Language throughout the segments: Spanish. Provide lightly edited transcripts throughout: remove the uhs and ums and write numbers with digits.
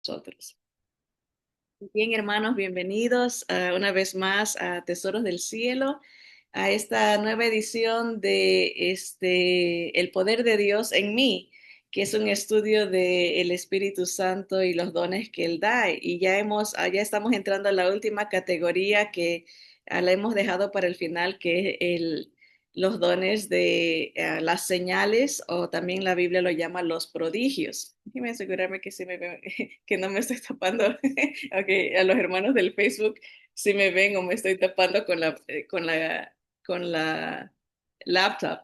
Nosotros. Bien, hermanos, bienvenidos una vez más a Tesoros del Cielo, a esta nueva edición de El Poder de Dios en mí, que es un estudio del Espíritu Santo y los dones que Él da. Y ya estamos entrando a la última categoría que la hemos dejado para el final, que es los dones de las señales, o también la Biblia lo llama los prodigios. Déjenme asegurarme que, que no me estoy tapando. Okay, a los hermanos del Facebook, si me ven o me estoy tapando con la laptop.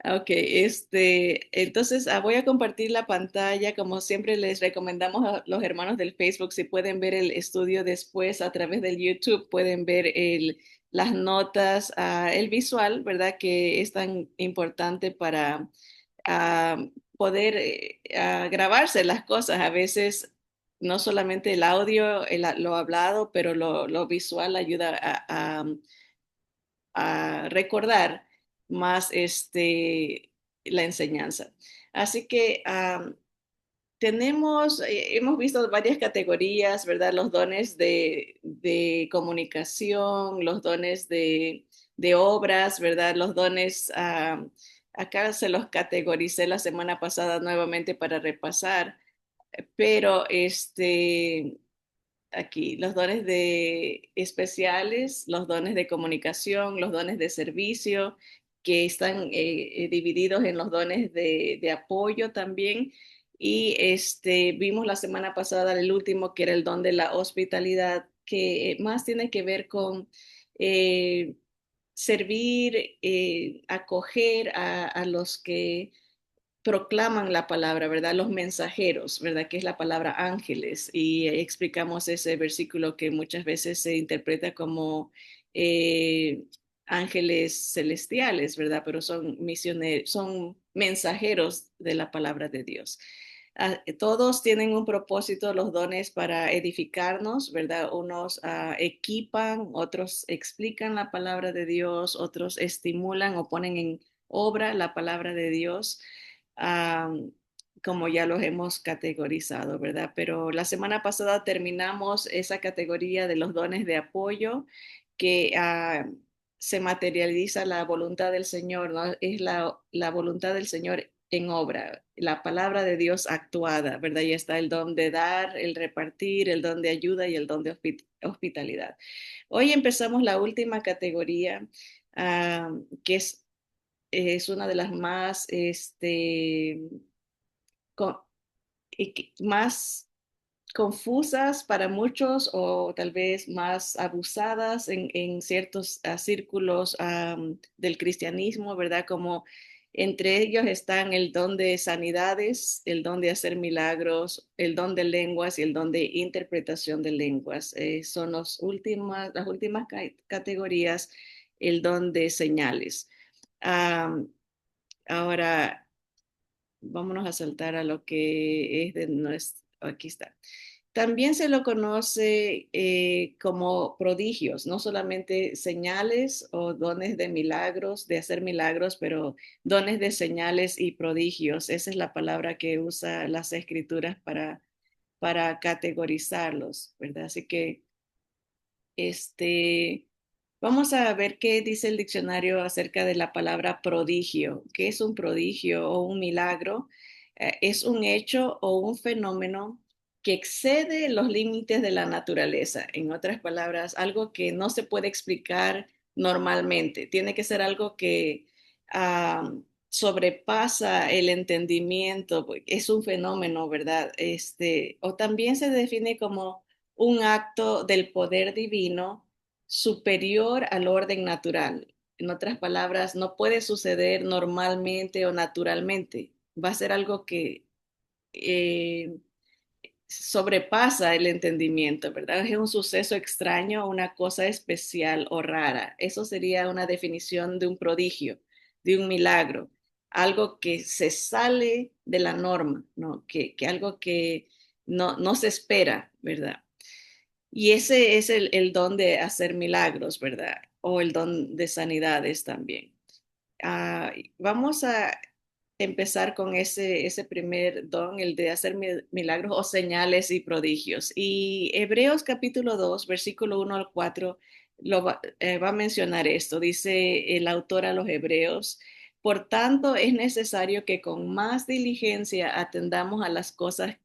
Ok, entonces voy a compartir la pantalla. Como siempre, les recomendamos a los hermanos del Facebook, si pueden ver el estudio después a través del YouTube, pueden ver las notas, el visual, ¿verdad? Que es tan importante para poder grabarse las cosas. A veces no solamente el audio, lo hablado, pero lo visual ayuda a recordar más la enseñanza. Así que hemos visto varias categorías, ¿verdad? Los dones de comunicación, los dones de obras, ¿verdad? Los dones, acá se los categoricé la semana pasada nuevamente para repasar, pero aquí, los dones de especiales, los dones de comunicación, los dones de servicio, que están divididos en los dones de apoyo también. Y vimos la semana pasada el último, que era el don de la hospitalidad, que más tiene que ver con eh, servir, acoger a los que proclaman la palabra, ¿verdad? Los mensajeros, ¿verdad? Que es la palabra ángeles. Y explicamos ese versículo que muchas veces se interpreta como eh, ángeles celestiales, ¿verdad? Pero son misioneros, son mensajeros de la palabra de Dios. Todos tienen un propósito, los dones para edificarnos, ¿verdad? Unos equipan, otros explican la palabra de Dios, otros estimulan o ponen en obra la palabra de Dios, um, como ya los hemos categorizado, ¿verdad? Pero la semana pasada terminamos esa categoría de los dones de apoyo, que se materializa la voluntad del Señor, ¿no? Es la voluntad del Señor en obra, la palabra de Dios actuada, ¿verdad? Y está el don de dar, el repartir, el don de ayuda y el don de hospitalidad. Hoy empezamos la última categoría, que es una de las más, co- más confusas para muchos, o tal vez más abusadas en ciertos círculos del cristianismo, ¿verdad? Como entre ellos están el don de sanidades, el don de hacer milagros, el don de lenguas y el don de interpretación de lenguas. Son las últimas categorías, el don de señales. Um, Ahora, vámonos a saltar a lo que es de nuestro, aquí está. También se lo conoce como prodigios, no solamente señales o dones de milagros, de hacer milagros, pero dones de señales y prodigios. Esa es la palabra que usa las escrituras para categorizarlos, ¿verdad? Así que vamos a ver qué dice el diccionario acerca de la palabra prodigio. ¿Qué es un prodigio o un milagro? Es un hecho o un fenómeno que excede los límites de la naturaleza. En otras palabras, algo que no se puede explicar normalmente. Tiene que ser algo que sobrepasa el entendimiento. Es un fenómeno, ¿verdad? O también se define como un acto del poder divino superior al orden natural. En otras palabras, no puede suceder normalmente o naturalmente. Va a ser algo que eh, sobrepasa el entendimiento, ¿verdad? Es un suceso extraño, una cosa especial o rara. Eso sería una definición de un prodigio, de un milagro, algo que se sale de la norma, ¿no? Que algo que no se espera, ¿verdad? Y ese es el don de hacer milagros, ¿verdad? O el don de sanidades también. Vamos a empezar con ese primer don, el de hacer milagros o señales y prodigios. Y Hebreos capítulo 2, versículo 1 al 4, va a mencionar esto. Dice el autor a los Hebreos: por tanto, es necesario que con más diligencia atendamos a las cosas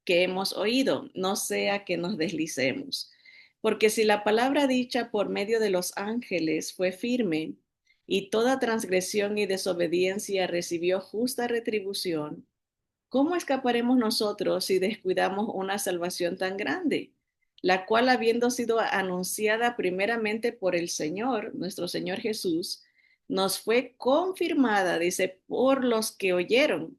que hemos oído, no sea que nos deslicemos. Porque si la palabra dicha por medio de los ángeles fue firme, y toda transgresión y desobediencia recibió justa retribución, ¿cómo escaparemos nosotros si descuidamos una salvación tan grande, la cual, habiendo sido anunciada primeramente por el Señor, nuestro Señor Jesús, nos fue confirmada, dice, por los que oyeron,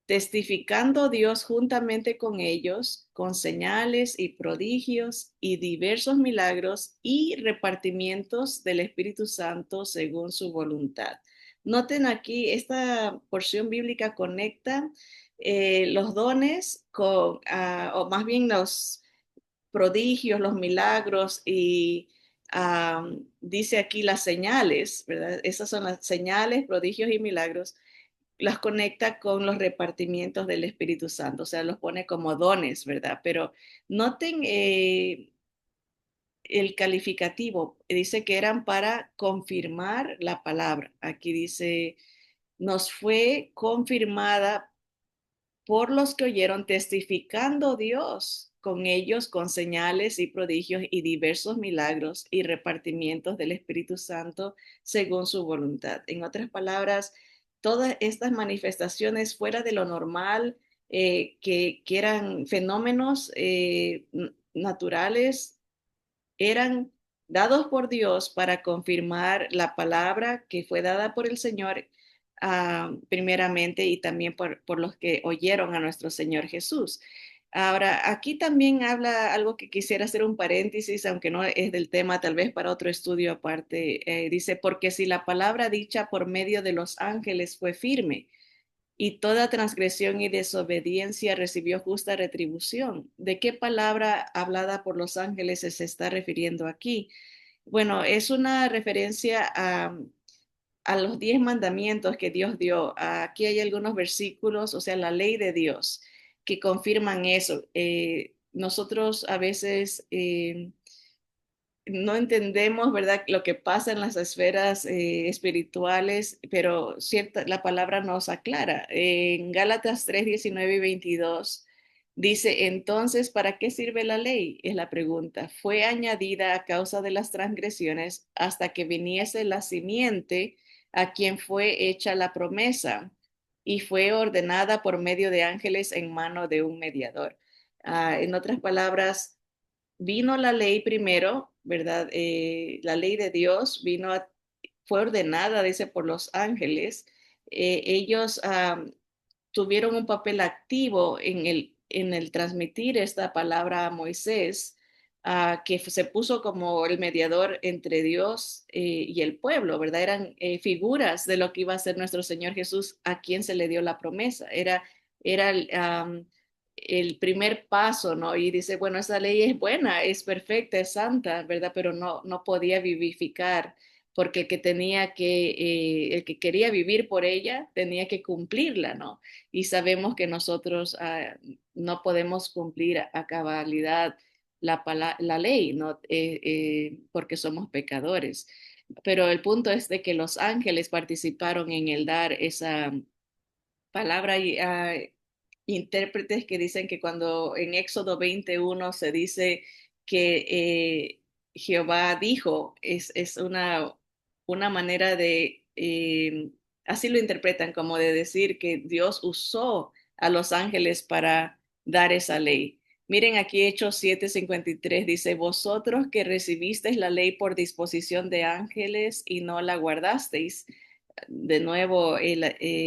testificando Dios juntamente con ellos, con señales y prodigios y diversos milagros y repartimientos del Espíritu Santo según su voluntad? Noten aquí, esta porción bíblica conecta los dones con, o más bien los prodigios, los milagros y dice aquí las señales, ¿verdad? Esas son las señales, prodigios y milagros, las conecta con los repartimientos del Espíritu Santo, o sea, los pone como dones, ¿verdad? Pero noten el calificativo, dice que eran para confirmar la palabra. Aquí dice, nos fue confirmada por los que oyeron, testificando Dios con ellos, con señales y prodigios y diversos milagros y repartimientos del Espíritu Santo según su voluntad. En otras palabras, todas estas manifestaciones fuera de lo normal, que eran fenómenos naturales, eran dados por Dios para confirmar la palabra que fue dada por el Señor primeramente, y también por los que oyeron a nuestro Señor Jesús. Ahora, aquí también habla algo que quisiera hacer un paréntesis, aunque no es del tema, tal vez para otro estudio aparte. Dice, porque si la palabra dicha por medio de los ángeles fue firme, y toda transgresión y desobediencia recibió justa retribución. ¿De qué palabra hablada por los ángeles se está refiriendo aquí? Bueno, es una referencia a los 10 mandamientos que Dios dio. Aquí hay algunos versículos, o sea, la ley de Dios, que confirman eso. Nosotros a veces no entendemos, ¿verdad?, lo que pasa en las esferas espirituales, pero la palabra nos aclara. En Gálatas 3, 19 y 22 dice, entonces, ¿para qué sirve la ley? Es la pregunta. Fue añadida a causa de las transgresiones hasta que viniese la simiente a quien fue hecha la promesa y fue ordenada por medio de ángeles en mano de un mediador. En otras palabras, vino la ley primero, ¿verdad? La ley de Dios fue ordenada, dice, por los ángeles. Ellos tuvieron un papel activo en el transmitir esta palabra a Moisés, que se puso como el mediador entre Dios y el pueblo, ¿verdad? Eran figuras de lo que iba a ser nuestro Señor Jesús, a quien se le dio la promesa. Era el primer paso, ¿no? Y dice, bueno, esa ley es buena, es perfecta, es santa, ¿verdad? Pero no podía vivificar, porque el que quería vivir por ella tenía que cumplirla, ¿no? Y sabemos que nosotros no podemos cumplir a cabalidad la ley, ¿no? Porque somos pecadores. Pero el punto es de que los ángeles participaron en el dar esa palabra, y intérpretes que dicen que cuando en Éxodo 21 se dice que Jehová dijo, es una manera de, así lo interpretan, como de decir que Dios usó a los ángeles para dar esa ley. Miren aquí Hechos 7:53, dice, vosotros que recibisteis la ley por disposición de ángeles y no la guardasteis. De nuevo, Esteban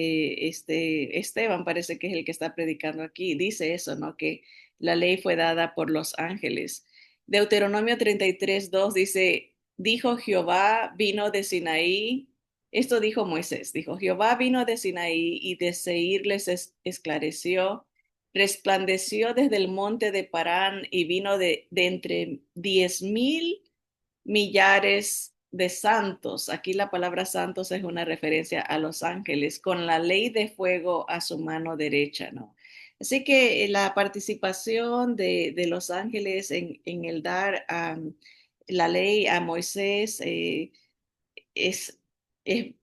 parece que es el que está predicando aquí, dice eso, ¿no? Que la ley fue dada por los ángeles. Deuteronomio 33:2 dice, dijo Jehová, vino de Sinaí. Esto dijo Moisés, dijo, Jehová vino de Sinaí y de Seir les esclareció, resplandeció desde el monte de Parán y vino de entre 10,000 millares de santos. Aquí la palabra santos es una referencia a los ángeles, con la ley de fuego a su mano derecha, ¿no? Así que la participación de los ángeles en el dar la ley a Moisés es, es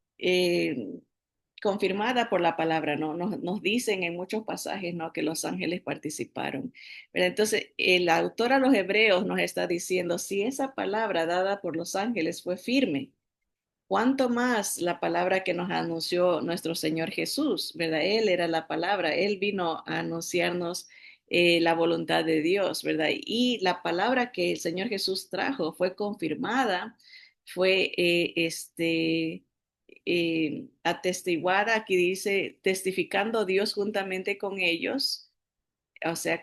confirmada por la palabra, ¿no? Nos dicen en muchos pasajes, ¿no? Que los ángeles participaron. Pero entonces, el autor a los Hebreos nos está diciendo, si esa palabra dada por los ángeles fue firme, ¿cuánto más la palabra que nos anunció nuestro Señor Jesús, ¿verdad? Él era la palabra, Él vino a anunciarnos la voluntad de Dios, ¿verdad? Y la palabra que el Señor Jesús trajo fue confirmada, fue atestiguada, aquí dice, testificando Dios juntamente con ellos, o sea,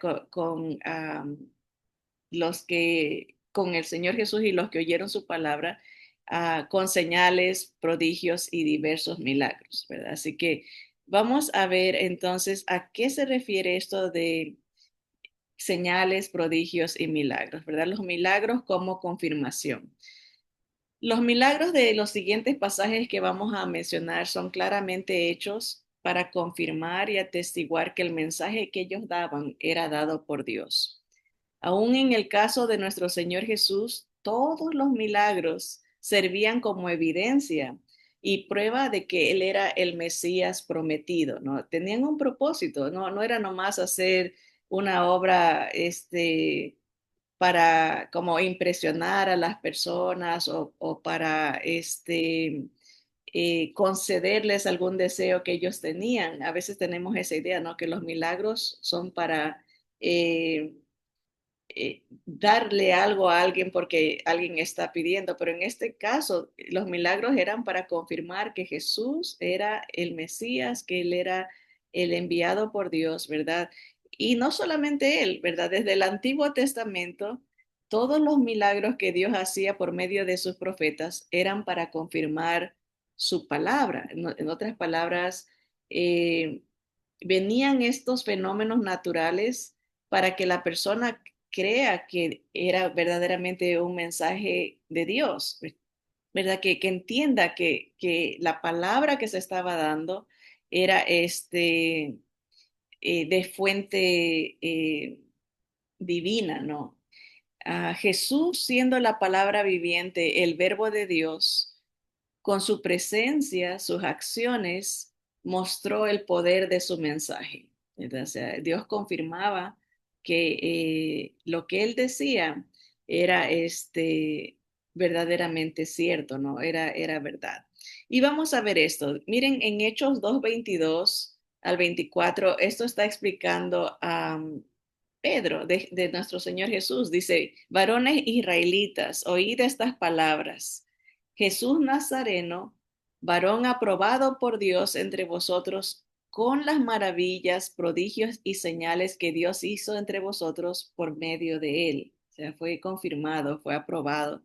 los que, con el Señor Jesús y los que oyeron su palabra, con señales, prodigios y diversos milagros, ¿verdad? Así que vamos a ver entonces a qué se refiere esto de señales, prodigios y milagros, ¿verdad? Los milagros como confirmación. Los milagros de los siguientes pasajes que vamos a mencionar son claramente hechos para confirmar y atestiguar que el mensaje que ellos daban era dado por Dios. Aún en el caso de nuestro Señor Jesús, todos los milagros servían como evidencia y prueba de que Él era el Mesías prometido, ¿no? Tenían un propósito, no era nomás hacer una obra, para como impresionar a las personas o para concederles algún deseo que ellos tenían. A veces tenemos esa idea, ¿no? Que los milagros son para eh, darle algo a alguien porque alguien está pidiendo, pero en este caso los milagros eran para confirmar que Jesús era el Mesías, que Él era el enviado por Dios, ¿verdad? Y no solamente Él, ¿verdad? Desde el Antiguo Testamento, todos los milagros que Dios hacía por medio de sus profetas eran para confirmar su palabra. En otras palabras, eh, venían estos fenómenos naturales para que la persona crea que era verdaderamente un mensaje de Dios, ¿verdad? Que entienda que la palabra que se estaba dando era de fuente divina, ¿no? Jesús siendo la palabra viviente, el verbo de Dios, con su presencia, sus acciones, mostró el poder de su mensaje. O sea, Dios confirmaba que lo que él decía era verdaderamente cierto, ¿no? Era verdad. Y vamos a ver esto. Miren, en Hechos 2:22 al 24, esto está explicando a Pedro, de nuestro Señor Jesús. Dice, varones israelitas, oíd estas palabras. Jesús Nazareno, varón aprobado por Dios entre vosotros, con las maravillas, prodigios y señales que Dios hizo entre vosotros por medio de él. O sea, fue confirmado, fue aprobado,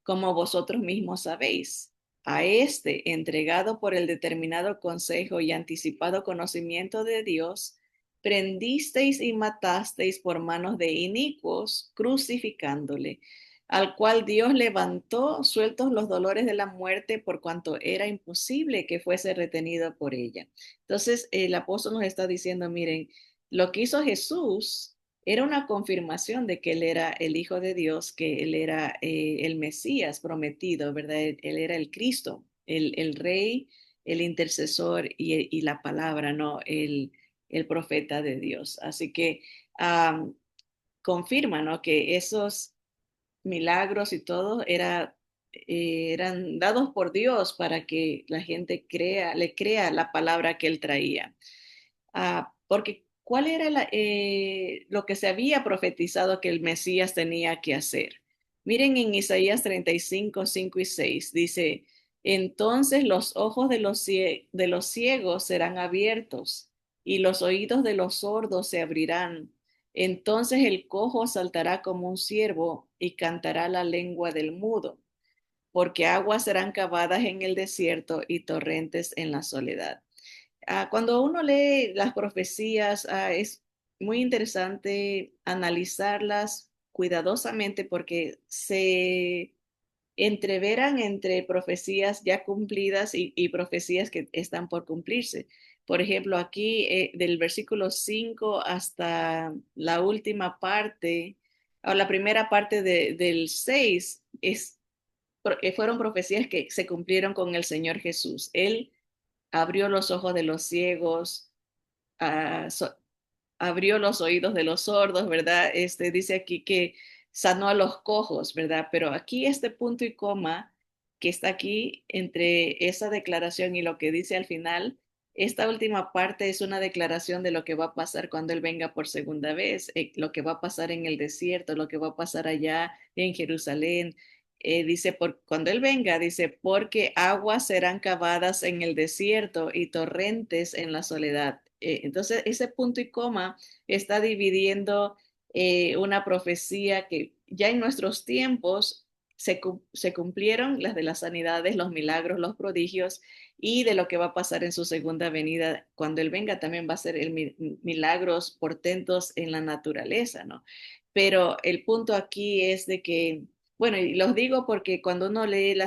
como vosotros mismos sabéis. A este, entregado por el determinado consejo y anticipado conocimiento de Dios, prendisteis y matasteis por manos de inicuos, crucificándole, al cual Dios levantó, sueltos los dolores de la muerte, por cuanto era imposible que fuese retenido por ella. Entonces, el apóstol nos está diciendo, miren, lo que hizo Jesús era una confirmación de que él era el Hijo de Dios, que él era el Mesías prometido, ¿verdad? Él era el Cristo, el Rey, el intercesor y la palabra, ¿no? El profeta de Dios. Así que confirma, ¿no? Que esos milagros y todo eran dados por Dios para que la gente le crea la palabra que él traía. Porque ¿cuál era lo que se había profetizado que el Mesías tenía que hacer? Miren en Isaías 35, 5 y 6, dice, entonces los ojos de los ciegos serán abiertos y los oídos de los sordos se abrirán. Entonces el cojo saltará como un ciervo y cantará la lengua del mudo, porque aguas serán cavadas en el desierto y torrentes en la soledad. Cuando uno lee las profecías, es muy interesante analizarlas cuidadosamente porque entreveran entre profecías ya cumplidas y profecías que están por cumplirse. Por ejemplo, aquí del versículo 5 hasta la última parte, o la primera parte del 6 fueron profecías que se cumplieron con el Señor Jesús. Él abrió los ojos de los ciegos, uh, so, abrió los oídos de los sordos, ¿verdad? Dice aquí que sanó a los cojos, ¿verdad? Pero aquí este punto y coma que está aquí entre esa declaración y lo que dice al final, esta última parte es una declaración de lo que va a pasar cuando Él venga por segunda vez, lo que va a pasar en el desierto, lo que va a pasar allá en Jerusalén. Dice, cuando Él venga, dice, porque aguas serán cavadas en el desierto y torrentes en la soledad. Entonces, ese punto y coma está dividiendo una profecía que ya en nuestros tiempos se cumplieron, las de las sanidades, los milagros, los prodigios, y de lo que va a pasar en su segunda venida. Cuando Él venga también va a ser milagros, portentos en la naturaleza, ¿no? Pero el punto aquí es de que, bueno, y los digo porque cuando uno lee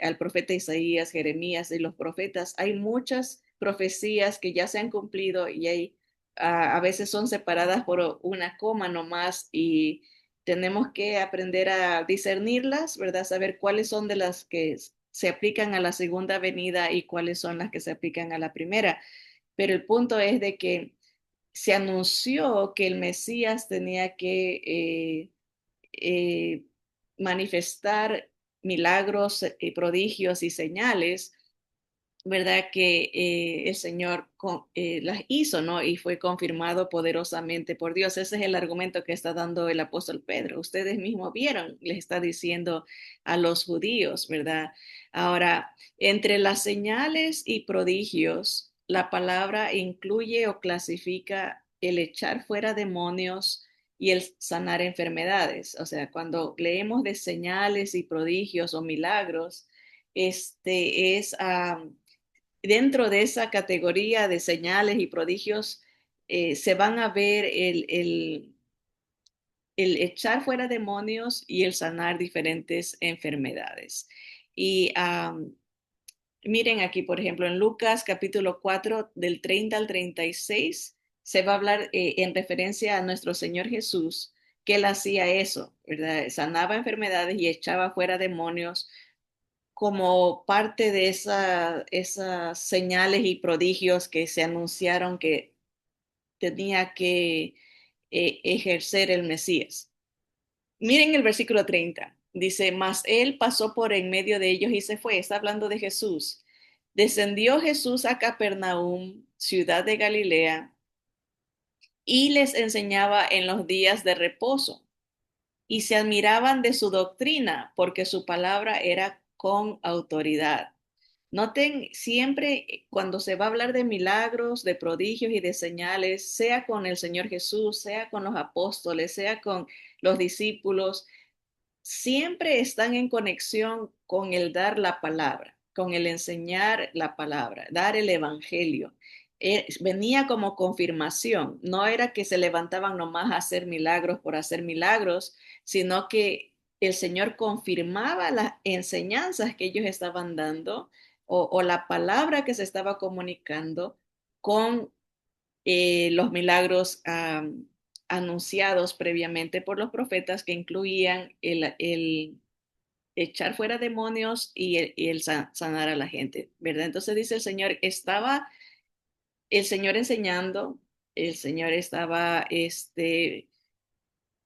al profeta Isaías, Jeremías y los profetas, hay muchas profecías que ya se han cumplido y hay, a veces son separadas por una coma nomás y tenemos que aprender a discernirlas, ¿verdad? Saber cuáles son de las que se aplican a la segunda venida y cuáles son las que se aplican a la primera. Pero el punto es de que se anunció que el Mesías tenía que eh, manifestar milagros, prodigios y señales, ¿verdad? Que el Señor las hizo, ¿no? Y fue confirmado poderosamente por Dios. Ese es el argumento que está dando el apóstol Pedro. Ustedes mismos vieron, les está diciendo a los judíos, ¿verdad? Ahora, entre las señales y prodigios, la palabra incluye o clasifica el echar fuera demonios y el sanar enfermedades. O sea, cuando leemos de señales y prodigios o milagros, es dentro de esa categoría de señales y prodigios, se van a ver el echar fuera demonios y el sanar diferentes enfermedades. Y miren aquí, por ejemplo, en Lucas capítulo 4 del 30 al 36, se va a hablar en referencia a nuestro Señor Jesús, que Él hacía eso, ¿verdad? Sanaba enfermedades y echaba fuera demonios como parte de esas señales y prodigios que se anunciaron que tenía que ejercer el Mesías. Miren el versículo 30. Dice, mas él pasó por en medio de ellos y se fue. Está hablando de Jesús. Descendió Jesús a Capernaum, ciudad de Galilea, y les enseñaba en los días de reposo. Y se admiraban de su doctrina, porque su palabra era con autoridad. Noten siempre cuando se va a hablar de milagros, de prodigios y de señales, sea con el Señor Jesús, sea con los apóstoles, sea con los discípulos, siempre están en conexión con el dar la palabra, con el enseñar la palabra, dar el evangelio. Venía como confirmación, no era que se levantaban nomás a hacer milagros por hacer milagros, sino que el Señor confirmaba las enseñanzas que ellos estaban dando o la palabra que se estaba comunicando con los milagros anunciados previamente por los profetas que incluían el echar fuera demonios y el sanar a la gente, ¿verdad? Entonces dice el Señor, estaba el Señor enseñando, el Señor estaba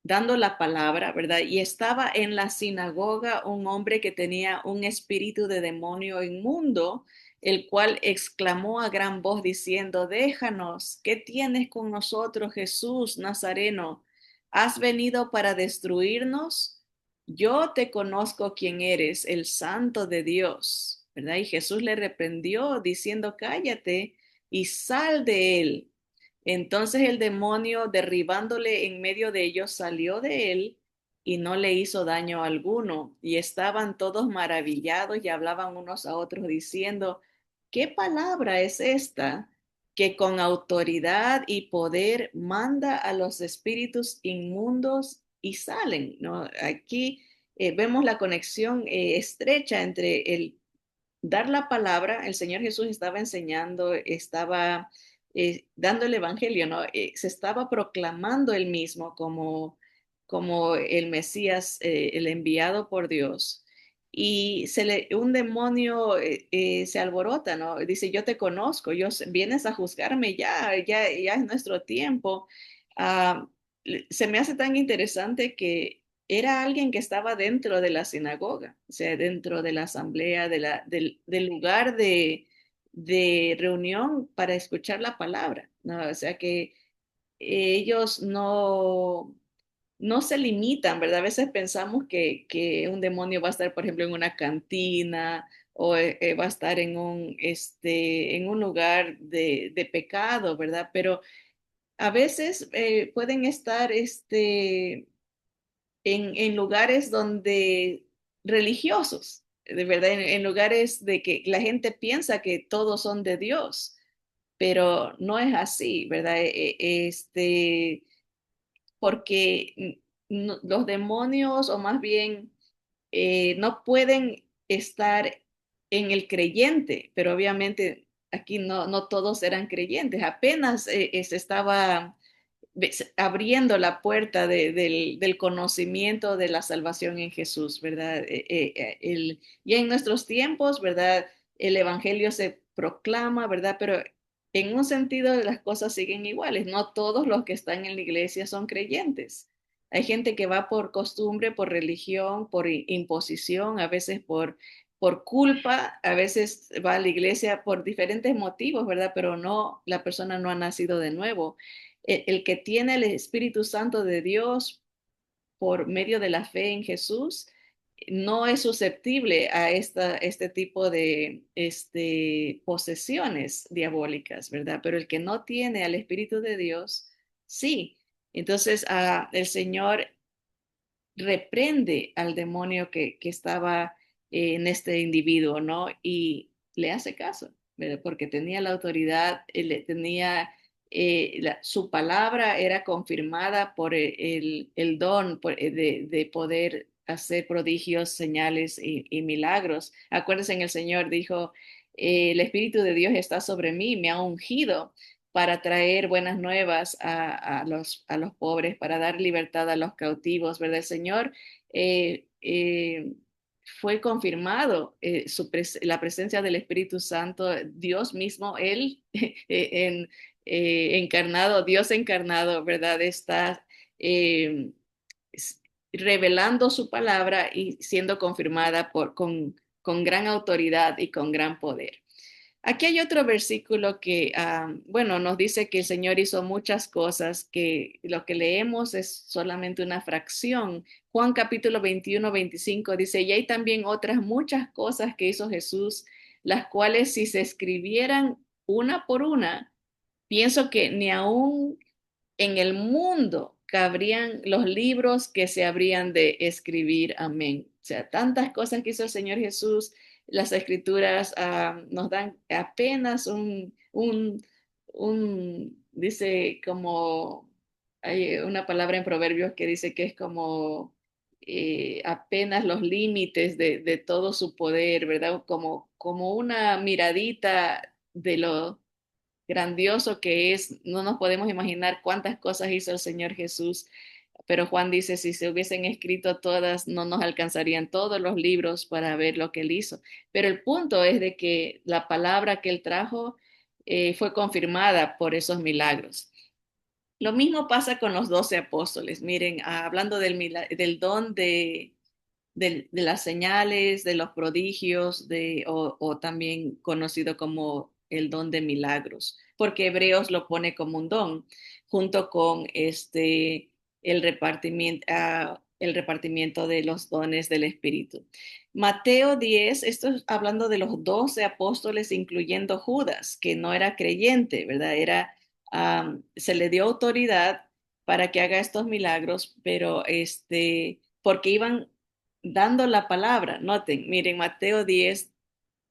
dando la palabra, ¿verdad? Y estaba en la sinagoga un hombre que tenía un espíritu de demonio inmundo, el cual exclamó a gran voz diciendo, déjanos, ¿qué tienes con nosotros, Jesús Nazareno? ¿Has venido para destruirnos? Yo te conozco quién eres, el Santo de Dios, ¿verdad? Y Jesús le reprendió diciendo, cállate y sal de él. Entonces el demonio, derribándole en medio de ellos, salió de él y no le hizo daño alguno. Y estaban todos maravillados y hablaban unos a otros diciendo, ¿qué palabra es esta que con autoridad y poder manda a los espíritus inmundos y salen? ¿No? Aquí vemos la conexión estrecha entre el dar la palabra. El Señor Jesús estaba enseñando, estaba dando el evangelio, ¿no? Se estaba proclamando él mismo como el Mesías, el enviado por Dios. Y un demonio se alborota, ¿no? Dice, yo te conozco, vienes a juzgarme ya es nuestro tiempo. Ah, Se me hace tan interesante que era alguien que estaba dentro de la sinagoga, o sea, dentro de la asamblea, del lugar de reunión para escuchar la palabra, ¿no? O sea que ellos no se limitan, ¿verdad? A veces pensamos que un demonio va a estar, por ejemplo, en una cantina o va a estar en un lugar de pecado, ¿verdad? Pero a veces pueden estar en lugares donde religiosos, de verdad, en lugares de que la gente piensa que todos son de Dios, pero no es así, ¿verdad? Porque los demonios, o más bien, no pueden estar en el creyente, pero obviamente aquí no todos eran creyentes, apenas se estaba abriendo la puerta del conocimiento de la salvación en Jesús, ¿verdad? Ya en nuestros tiempos, ¿verdad? El Evangelio se proclama, ¿verdad? Pero en un sentido las cosas siguen iguales. No todos los que están en la iglesia son creyentes. Hay gente que va por costumbre, por religión, por imposición, a veces por culpa, a veces va a la iglesia por diferentes motivos, ¿verdad? Pero no, la persona no ha nacido de nuevo. El que tiene el Espíritu Santo de Dios por medio de la fe en Jesús no es susceptible a este tipo de posesiones diabólicas, ¿verdad? Pero el que no tiene al Espíritu de Dios, sí. Entonces, el Señor reprende al demonio que estaba en este individuo, ¿no? Y le hace caso, ¿verdad? Porque tenía la autoridad, su palabra era confirmada por el don de poder hacer prodigios, señales y milagros. Acuérdense, el Señor dijo, el Espíritu de Dios está sobre mí, me ha ungido para traer buenas nuevas a los pobres, para dar libertad a los cautivos, ¿verdad? El Señor fue confirmado la presencia del Espíritu Santo, Dios mismo, Él encarnado, Dios encarnado, ¿verdad? Está eh, revelando su palabra y siendo confirmada con gran autoridad y con gran poder. Aquí hay otro versículo que, bueno, nos dice que el Señor hizo muchas cosas, que lo que leemos es solamente una fracción. Juan capítulo 21-25 dice, y hay también otras muchas cosas que hizo Jesús, las cuales si se escribieran una por una, pienso que ni aún en el mundo cabrían los libros que se habrían de escribir. Amén. O sea, tantas cosas que hizo el Señor Jesús, las escrituras nos dan apenas dice como, hay una palabra en Proverbios que dice que es como apenas los límites de todo su poder, ¿verdad? Como una miradita de lo grandioso que es. No nos podemos imaginar cuántas cosas hizo el Señor Jesús, pero Juan dice, si se hubiesen escrito todas, no nos alcanzarían todos los libros para ver lo que él hizo. Pero el punto es de que la palabra que él trajo fue confirmada por esos milagros. Lo mismo pasa con los 12 apóstoles. Miren, hablando del don de las señales, de los prodigios, o también conocido como el don de milagros, porque Hebreos lo pone como un don, junto con el repartimiento de los dones del Espíritu. Mateo 10, esto es hablando de los 12 apóstoles, incluyendo Judas, que no era creyente, ¿verdad? Se le dio autoridad para que haga estos milagros, pero porque iban dando la palabra. Noten, miren, Mateo 10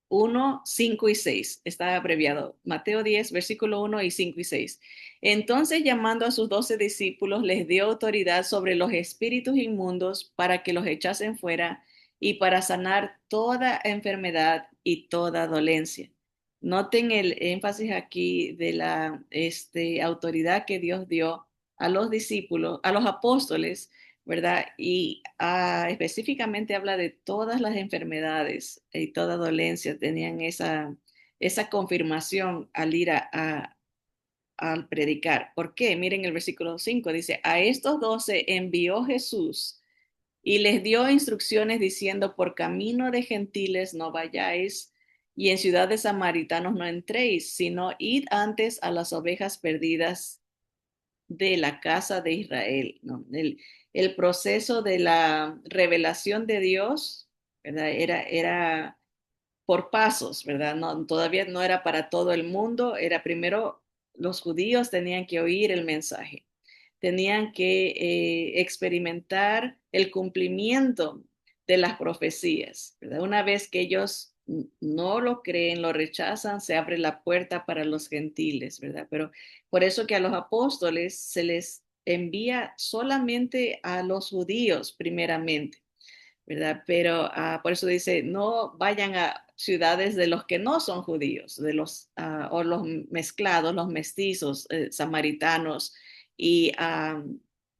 1, 5 y 6. Está abreviado. Mateo 10, versículo 1 y 5 y 6. Entonces, llamando a sus 12 discípulos, les dio autoridad sobre los espíritus inmundos para que los echasen fuera y para sanar toda enfermedad y toda dolencia. Noten el énfasis aquí de la autoridad que Dios dio a los discípulos, a los apóstoles, ¿verdad? Y específicamente habla de todas las enfermedades y toda dolencia, tenían esa confirmación al ir al predicar. ¿Por qué? Miren el versículo 5 dice, a estos 12 envió Jesús y les dio instrucciones diciendo, por camino de gentiles no vayáis y en ciudad de samaritanos no entréis, sino id antes a las ovejas perdidas de la casa de Israel, ¿no? El proceso de la revelación de Dios, ¿verdad? Era por pasos, ¿verdad? No, todavía no era para todo el mundo, era primero los judíos tenían que oír el mensaje, tenían que experimentar el cumplimiento de las profecías, ¿verdad? Una vez que ellos no lo creen, lo rechazan, se abre la puerta para los gentiles, ¿verdad? Pero por eso que a los apóstoles se les envía solamente a los judíos primeramente, ¿verdad? Pero por eso dice, no vayan a ciudades de los que no son judíos, de los o los mezclados, los mestizos, samaritanos y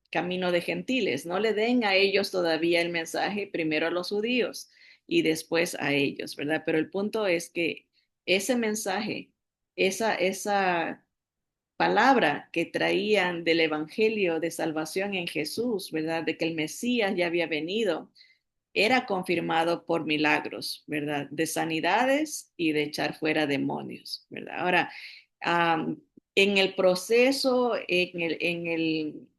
camino de gentiles. No le den a ellos todavía el mensaje, primero a los judíos y después a ellos, ¿verdad? Pero el punto es que ese mensaje, esa palabra que traían del evangelio de salvación en Jesús, ¿verdad? De que el Mesías ya había venido, era confirmado por milagros, ¿verdad? De sanidades y de echar fuera demonios, ¿verdad? Ahora, en el proceso, en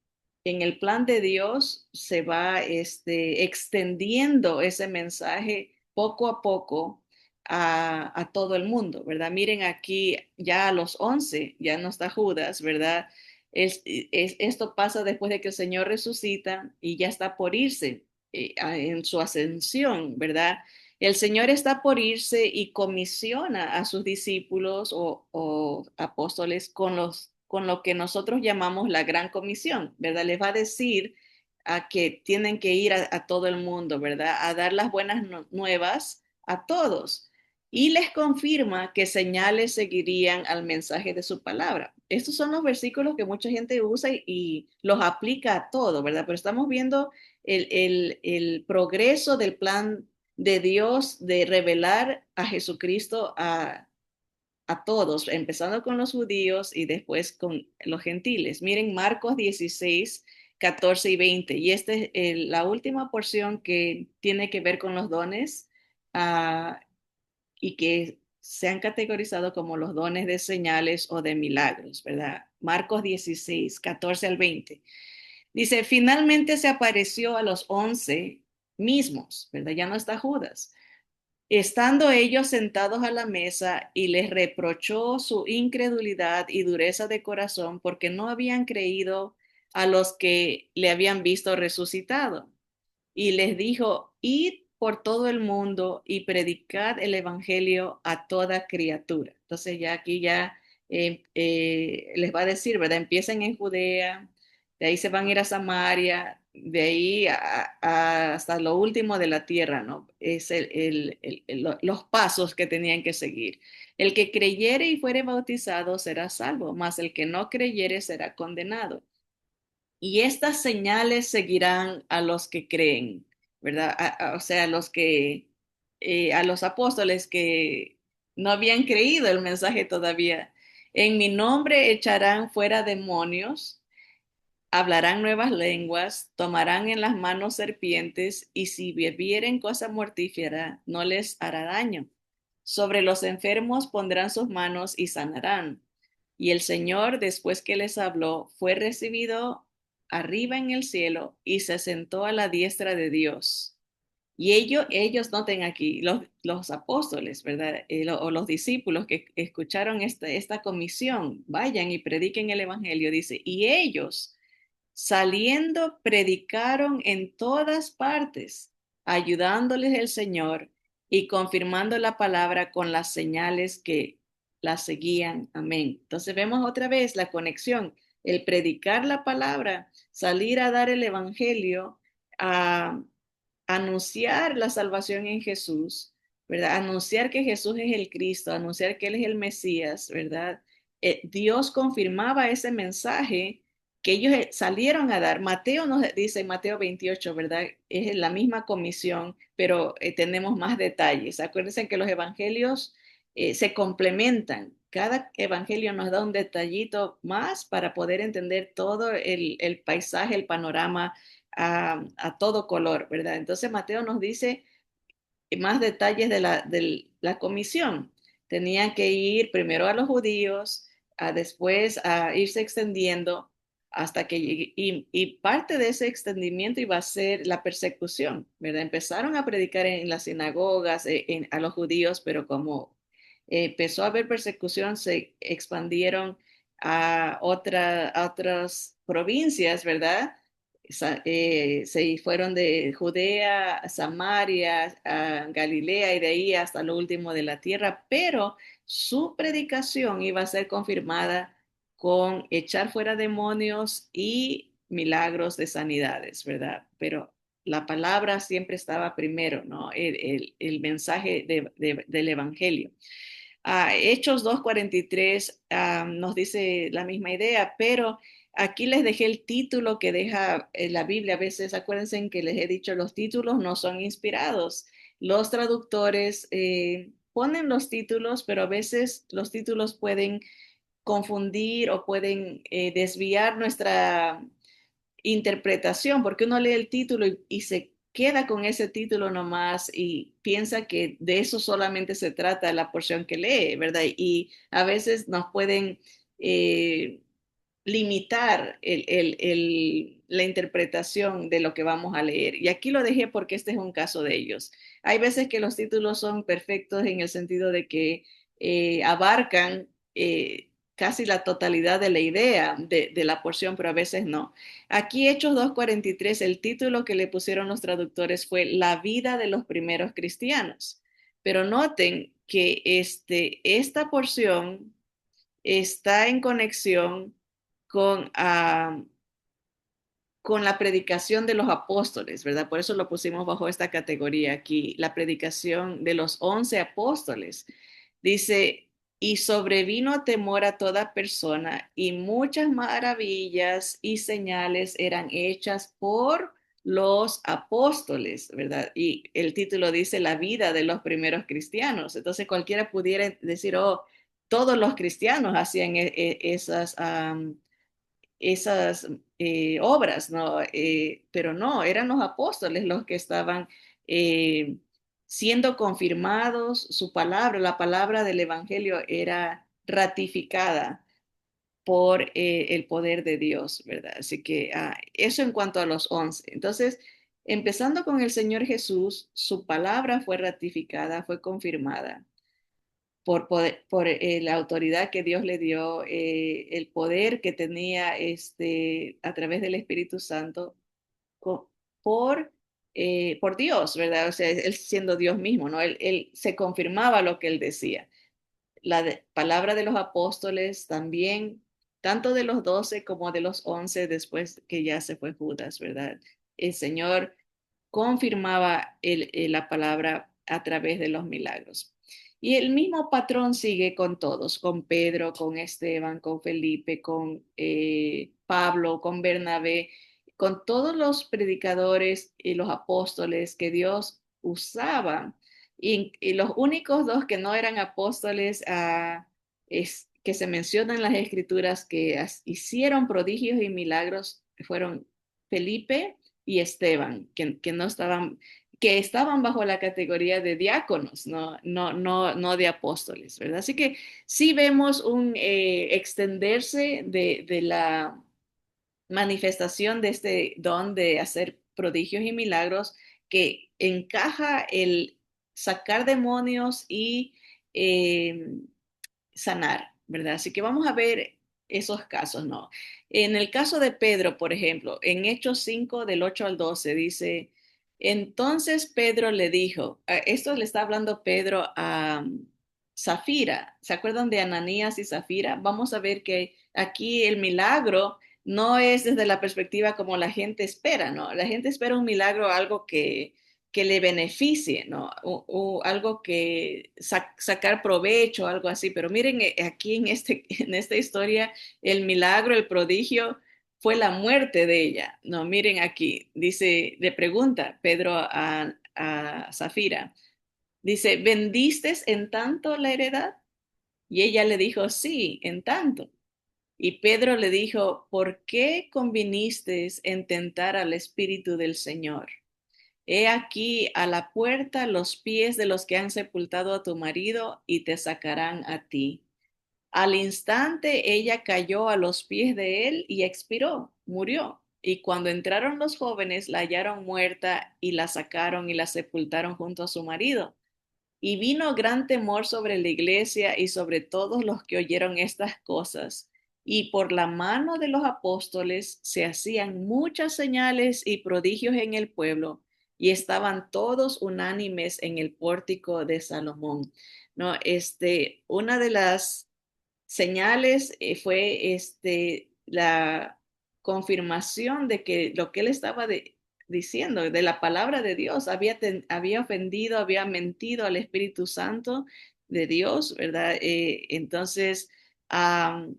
el plan de Dios, se va extendiendo ese mensaje poco a poco a todo el mundo, ¿verdad? Miren aquí ya a los 11, ya no está Judas, ¿verdad? Esto pasa después de que el Señor resucita y ya está por irse en su ascensión, ¿verdad? El Señor está por irse y comisiona a sus discípulos o apóstoles con lo que nosotros llamamos la gran comisión, ¿verdad? Les va a decir a que tienen que ir a todo el mundo, ¿verdad? A dar las buenas nuevas a todos. Y les confirma que señales seguirían al mensaje de su palabra. Estos son los versículos que mucha gente usa y los aplica a todo, ¿verdad? Pero estamos viendo el progreso del plan de Dios de revelar a Jesucristo a todos, empezando con los judíos y después con los gentiles. Miren Marcos 16, 14 y 20. Y esta es la última porción que tiene que ver con los dones uh, y que se han categorizado como los dones de señales o de milagros, ¿verdad? Marcos 16, 14 al 20. Dice, finalmente se apareció a los 11 mismos, ¿verdad? Ya no está Judas. Estando ellos sentados a la mesa y les reprochó su incredulidad y dureza de corazón porque no habían creído a los que le habían visto resucitado. Y les dijo, id por todo el mundo y predicad el evangelio a toda criatura. Entonces ya aquí ya les va a decir, ¿verdad? Empiecen en Judea, de ahí se van a ir a Samaria, de ahí hasta lo último de la tierra, ¿no? Es los pasos que tenían que seguir. El que creyere y fuere bautizado será salvo, mas el que no creyere será condenado. Y estas señales seguirán a los que creen, ¿verdad? O sea, a los apóstoles que no habían creído el mensaje todavía. En mi nombre echarán fuera demonios, hablarán nuevas lenguas, tomarán en las manos serpientes, y si bebieren cosa mortífera, no les hará daño. Sobre los enfermos pondrán sus manos y sanarán. Y el Señor, después que les habló, fue recibido arriba en el cielo y se sentó a la diestra de Dios. Y ellos noten aquí, los apóstoles, ¿verdad? O los discípulos que escucharon esta comisión, vayan y prediquen el Evangelio, dice, y ellos saliendo predicaron en todas partes, ayudándoles el Señor y confirmando la palabra con las señales que la seguían. Amén. Entonces vemos otra vez la conexión, el predicar la palabra, salir a dar el evangelio, a anunciar la salvación en Jesús, ¿verdad? Anunciar que Jesús es el Cristo, anunciar que Él es el Mesías, ¿verdad? Dios confirmaba ese mensaje que ellos salieron a dar. Mateo nos dice, en Mateo 28, ¿verdad? Es la misma comisión, pero tenemos más detalles. Acuérdense que los evangelios se complementan. Cada evangelio nos da un detallito más para poder entender todo el paisaje, el panorama a todo color, ¿verdad? Entonces Mateo nos dice más detalles de la comisión. Tenían que ir primero a los judíos, después a irse extendiendo hasta que llegue, y parte de ese extendimiento iba a ser la persecución, ¿verdad? Empezaron a predicar en las sinagogas a los judíos, pero como empezó a haber persecución, se expandieron a otras provincias, ¿verdad? Se fueron de Judea a Samaria, a Galilea y de ahí hasta lo último de la tierra, pero su predicación iba a ser confirmada con echar fuera demonios y milagros de sanidades, ¿verdad? Pero la palabra siempre estaba primero, ¿no? El mensaje del Evangelio. Hechos 2:43 nos dice la misma idea, pero aquí les dejé el título que deja la Biblia. A veces acuérdense que les he dicho, los títulos no son inspirados. Los traductores ponen los títulos, pero a veces los títulos pueden confundir o pueden desviar nuestra interpretación, porque uno lee el título y se queda con ese título nomás y piensa que de eso solamente se trata la porción que lee, ¿verdad? Y a veces nos pueden eh, limitar la interpretación de lo que vamos a leer. Y aquí lo dejé porque este es un caso de ellos. Hay veces que los títulos son perfectos en el sentido de que abarcan casi la totalidad de la idea de la porción, pero a veces no. Aquí, Hechos 2:43, el título que le pusieron los traductores fue La vida de los primeros cristianos. Pero noten que esta porción está en conexión con, con la predicación de los apóstoles, ¿verdad? Por eso lo pusimos bajo esta categoría aquí, la predicación de los 11 apóstoles. Dice, y sobrevino temor a toda persona, y muchas maravillas y señales eran hechas por los apóstoles, ¿verdad? Y el título dice la vida de los primeros cristianos. Entonces cualquiera pudiera decir, oh, todos los cristianos hacían esas obras, ¿no? Pero no, eran los apóstoles los que estaban eh, siendo confirmados, su palabra, la palabra del Evangelio era ratificada por el poder de Dios, ¿verdad? Así que eso en cuanto a los 11. Entonces, empezando con el Señor Jesús, su palabra fue ratificada, fue confirmada por la autoridad que Dios le dio, el poder que tenía a través del Espíritu Santo co- por, por Dios, ¿verdad? O sea, él siendo Dios mismo, ¿no? Él se confirmaba lo que él decía. Palabra de los apóstoles también, tanto de los 12 como de los 11 después que ya se fue Judas, ¿verdad? El Señor confirmaba la palabra a través de los milagros. Y el mismo patrón sigue con todos, con Pedro, con Esteban, con Felipe, con Pablo, con Bernabé, con todos los predicadores y los apóstoles que Dios usaba. Y los únicos dos que no eran apóstoles que se mencionan en las escrituras que hicieron prodigios y milagros fueron Felipe y Esteban, que no estaban, que estaban bajo la categoría de diáconos, no de apóstoles, ¿verdad? Así que sí vemos un extenderse de la manifestación de este don de hacer prodigios y milagros que encaja el sacar demonios y eh, sanar, ¿verdad? Así que vamos a ver esos casos, ¿no? En el caso de Pedro, por ejemplo, en Hechos 5 del 8 al 12 dice, Entonces Pedro le dijo, esto le está hablando Pedro a Zafira. ¿Se acuerdan de Ananías y Zafira? Vamos a ver que aquí el milagro no es desde la perspectiva como la gente espera, ¿no? La gente espera un milagro, algo que le beneficie, ¿no? O algo que sacar provecho, algo así. Pero miren, aquí en esta historia, el milagro, el prodigio fue la muerte de ella. No, miren aquí, dice, le pregunta Pedro a Zafira, dice, ¿vendiste en tanto la heredad? Y ella le dijo, sí, en tanto. Y Pedro le dijo, ¿por qué conviniste en tentar al Espíritu del Señor? He aquí a la puerta los pies de los que han sepultado a tu marido y te sacarán a ti. Al instante ella cayó a los pies de él y expiró, murió. Y cuando entraron los jóvenes, la hallaron muerta y la sacaron y la sepultaron junto a su marido. Y vino gran temor sobre la iglesia y sobre todos los que oyeron estas cosas. Y por la mano de los apóstoles se hacían muchas señales y prodigios en el pueblo, y estaban todos unánimes en el pórtico de Salomón. No, una de las señales fue la confirmación de que lo que él estaba diciendo, de la palabra de Dios, había ofendido, había mentido al Espíritu Santo de Dios, ¿verdad? Entonces, um,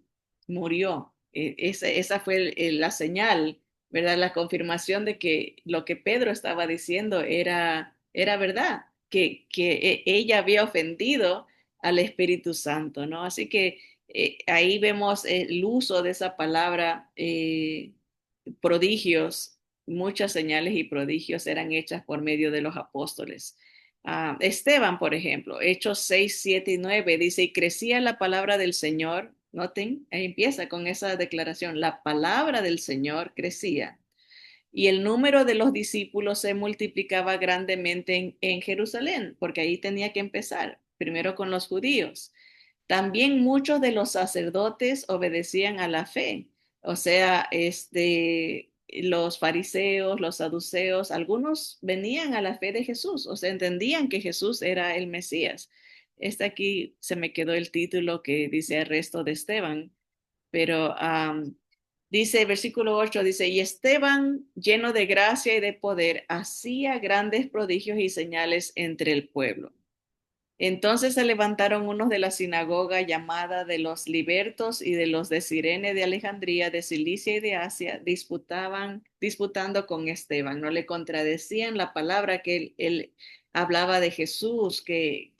murió. Esa fue la señal, ¿verdad? La confirmación de que lo que Pedro estaba diciendo era verdad, que ella había ofendido al Espíritu Santo, ¿no? Así que ahí vemos el uso de esa palabra, prodigios, muchas señales y prodigios eran hechas por medio de los apóstoles. Esteban, por ejemplo, Hechos 6, 7 y 9 dice, y crecía la palabra del Señor, noten, ahí empieza con esa declaración, la palabra del Señor crecía y el número de los discípulos se multiplicaba grandemente en Jerusalén, porque ahí tenía que empezar, primero con los judíos. También muchos de los sacerdotes obedecían a la fe, o sea, los fariseos, los saduceos, algunos venían a la fe de Jesús, o sea, entendían que Jesús era el Mesías. Aquí se me quedó el título que dice arresto de Esteban, pero dice, versículo 8 dice, y Esteban, lleno de gracia y de poder, hacía grandes prodigios y señales entre el pueblo. Entonces se levantaron unos de la sinagoga llamada de los libertos y de los de Cirene de Alejandría, de Cilicia y de Asia, disputando con Esteban, no le contradecían la palabra que él hablaba de Jesús, que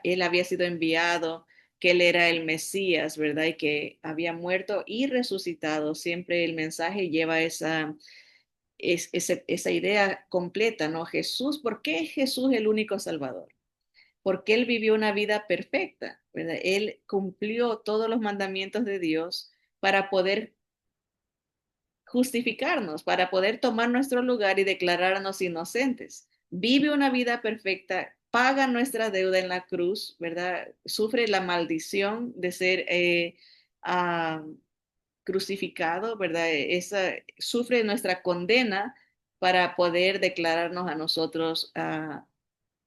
él había sido enviado, que él era el Mesías, ¿verdad? Y que había muerto y resucitado. Siempre el mensaje lleva esa idea completa, ¿no? Jesús, ¿por qué es Jesús el único Salvador? Porque él vivió una vida perfecta, ¿verdad? Él cumplió todos los mandamientos de Dios para poder justificarnos, para poder tomar nuestro lugar y declararnos inocentes. Vive una vida perfecta, paga nuestra deuda en la cruz, ¿verdad? Sufre la maldición de ser uh, crucificado, ¿verdad? Sufre nuestra condena para poder declararnos a nosotros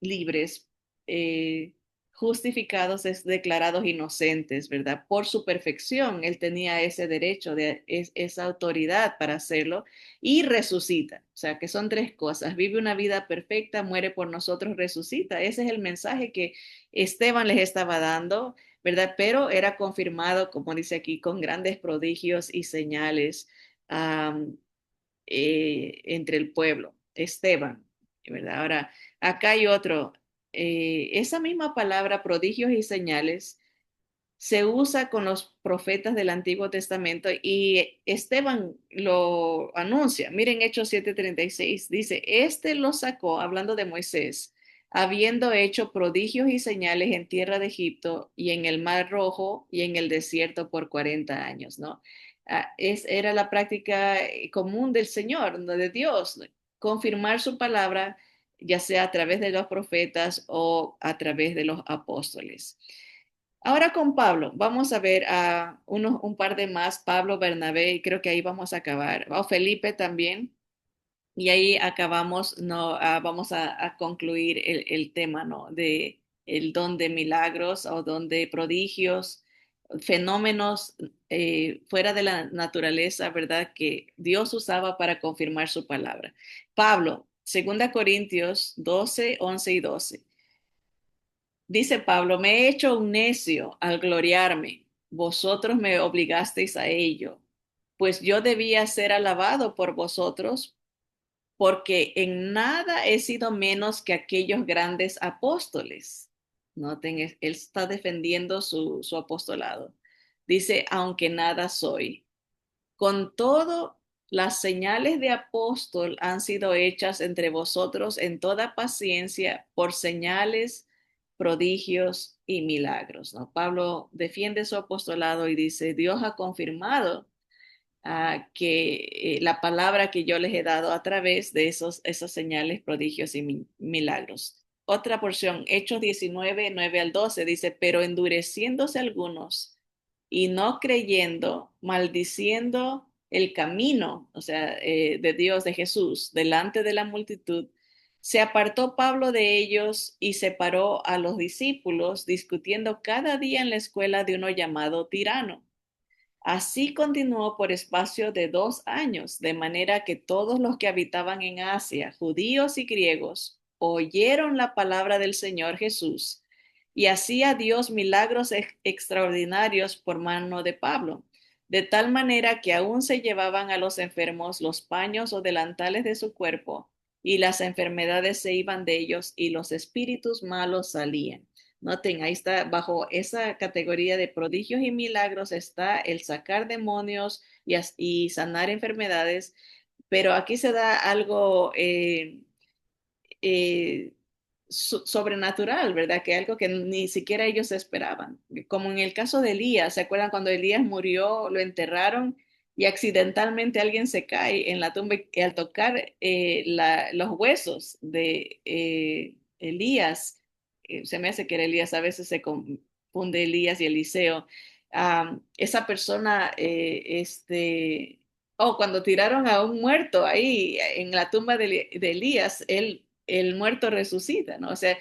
libres, eh, justificados, es declarados inocentes, ¿verdad? Por su perfección, él tenía ese derecho, esa autoridad para hacerlo y resucita. O sea, que son tres cosas. Vive una vida perfecta, muere por nosotros, resucita. Ese es el mensaje que Esteban les estaba dando, ¿verdad? Pero era confirmado, como dice aquí, con grandes prodigios y señales um, entre el pueblo. Esteban, ¿verdad? Ahora, acá hay otro. Esa misma palabra, prodigios y señales, se usa con los profetas del Antiguo Testamento y Esteban lo anuncia. Miren Hechos 7:36, dice, este lo sacó, hablando de Moisés, habiendo hecho prodigios y señales en tierra de Egipto y en el Mar Rojo y en el desierto por 40 años, ¿no? Era la práctica común del Señor, ¿no? De Dios, ¿no? Confirmar su palabra, ya sea a través de los profetas o a través de los apóstoles. Ahora con Pablo, vamos a ver a un par de más, Pablo, Bernabé, y creo que ahí vamos a acabar. O Felipe también. Y ahí acabamos, no, vamos a concluir el tema, ¿no? De el don de milagros o don de prodigios, fenómenos fuera de la naturaleza, ¿verdad? Que Dios usaba para confirmar su palabra. Pablo, 2 Corintios 12, 11 y 12. Dice Pablo, me he hecho un necio al gloriarme. Vosotros me obligasteis a ello, pues yo debía ser alabado por vosotros porque en nada he sido menos que aquellos grandes apóstoles. Noten, él está defendiendo su apostolado. Dice, aunque nada soy. Con todo, las señales de apóstol han sido hechas entre vosotros en toda paciencia por señales, prodigios y milagros, ¿no? Pablo defiende su apostolado y dice, Dios ha confirmado que la palabra que yo les he dado a través de esas señales, prodigios y milagros. Otra porción, Hechos 19, 9 al 12, dice, pero endureciéndose algunos y no creyendo, maldiciendo el camino, o sea, de Dios, de Jesús, delante de la multitud, se apartó Pablo de ellos y separó a los discípulos, discutiendo cada día en la escuela de uno llamado Tirano. Así continuó por espacio de 2 años, de manera que todos los que habitaban en Asia, judíos y griegos, oyeron la palabra del Señor Jesús y hacía Dios milagros extraordinarios por mano de Pablo, de tal manera que aún se llevaban a los enfermos los paños o delantales de su cuerpo y las enfermedades se iban de ellos y los espíritus malos salían. Noten, ahí está, bajo esa categoría de prodigios y milagros está el sacar demonios y sanar enfermedades, pero aquí se da algo eh, sobrenatural, ¿verdad? Que algo que ni siquiera ellos esperaban. Como en el caso de Elías, ¿se acuerdan cuando Elías murió, lo enterraron y accidentalmente alguien se cae en la tumba y al tocar los huesos de Elías, se me hace que era Elías, a veces se confunde Elías y Eliseo, esa persona, cuando tiraron a un muerto ahí en la tumba de Elías, el muerto resucita, ¿no? O sea,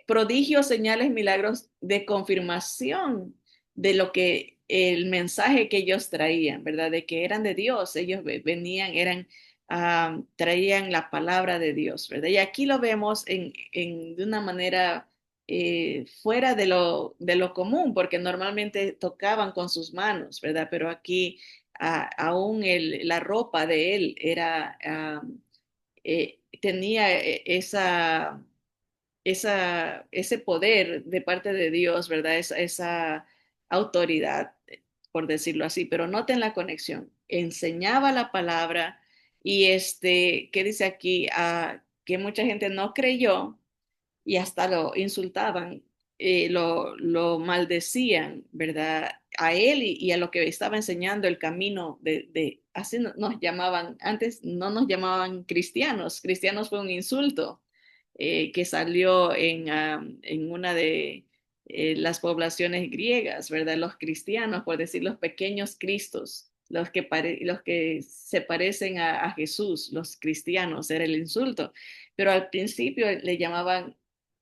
prodigios, señales, milagros de confirmación de lo que el mensaje que ellos traían, ¿verdad? De que eran de Dios, ellos venían, traían la palabra de Dios, ¿verdad? Y aquí lo vemos de una manera fuera de lo común, porque normalmente tocaban con sus manos, ¿verdad? Pero aquí aún la ropa de él tenía ese poder de parte de Dios, ¿verdad? Esa autoridad, por decirlo así, pero noten la conexión. Enseñaba la palabra y ¿qué dice aquí? Que mucha gente no creyó y hasta lo insultaban, lo maldecían, ¿verdad? A él y a lo que estaba enseñando el camino así nos llamaban, antes no nos llamaban cristianos, cristianos fue un insulto que salió en una de las poblaciones griegas, ¿verdad? Los cristianos, por decir los pequeños cristos, los que se parecen a Jesús, los cristianos, era el insulto. Pero al principio le llamaban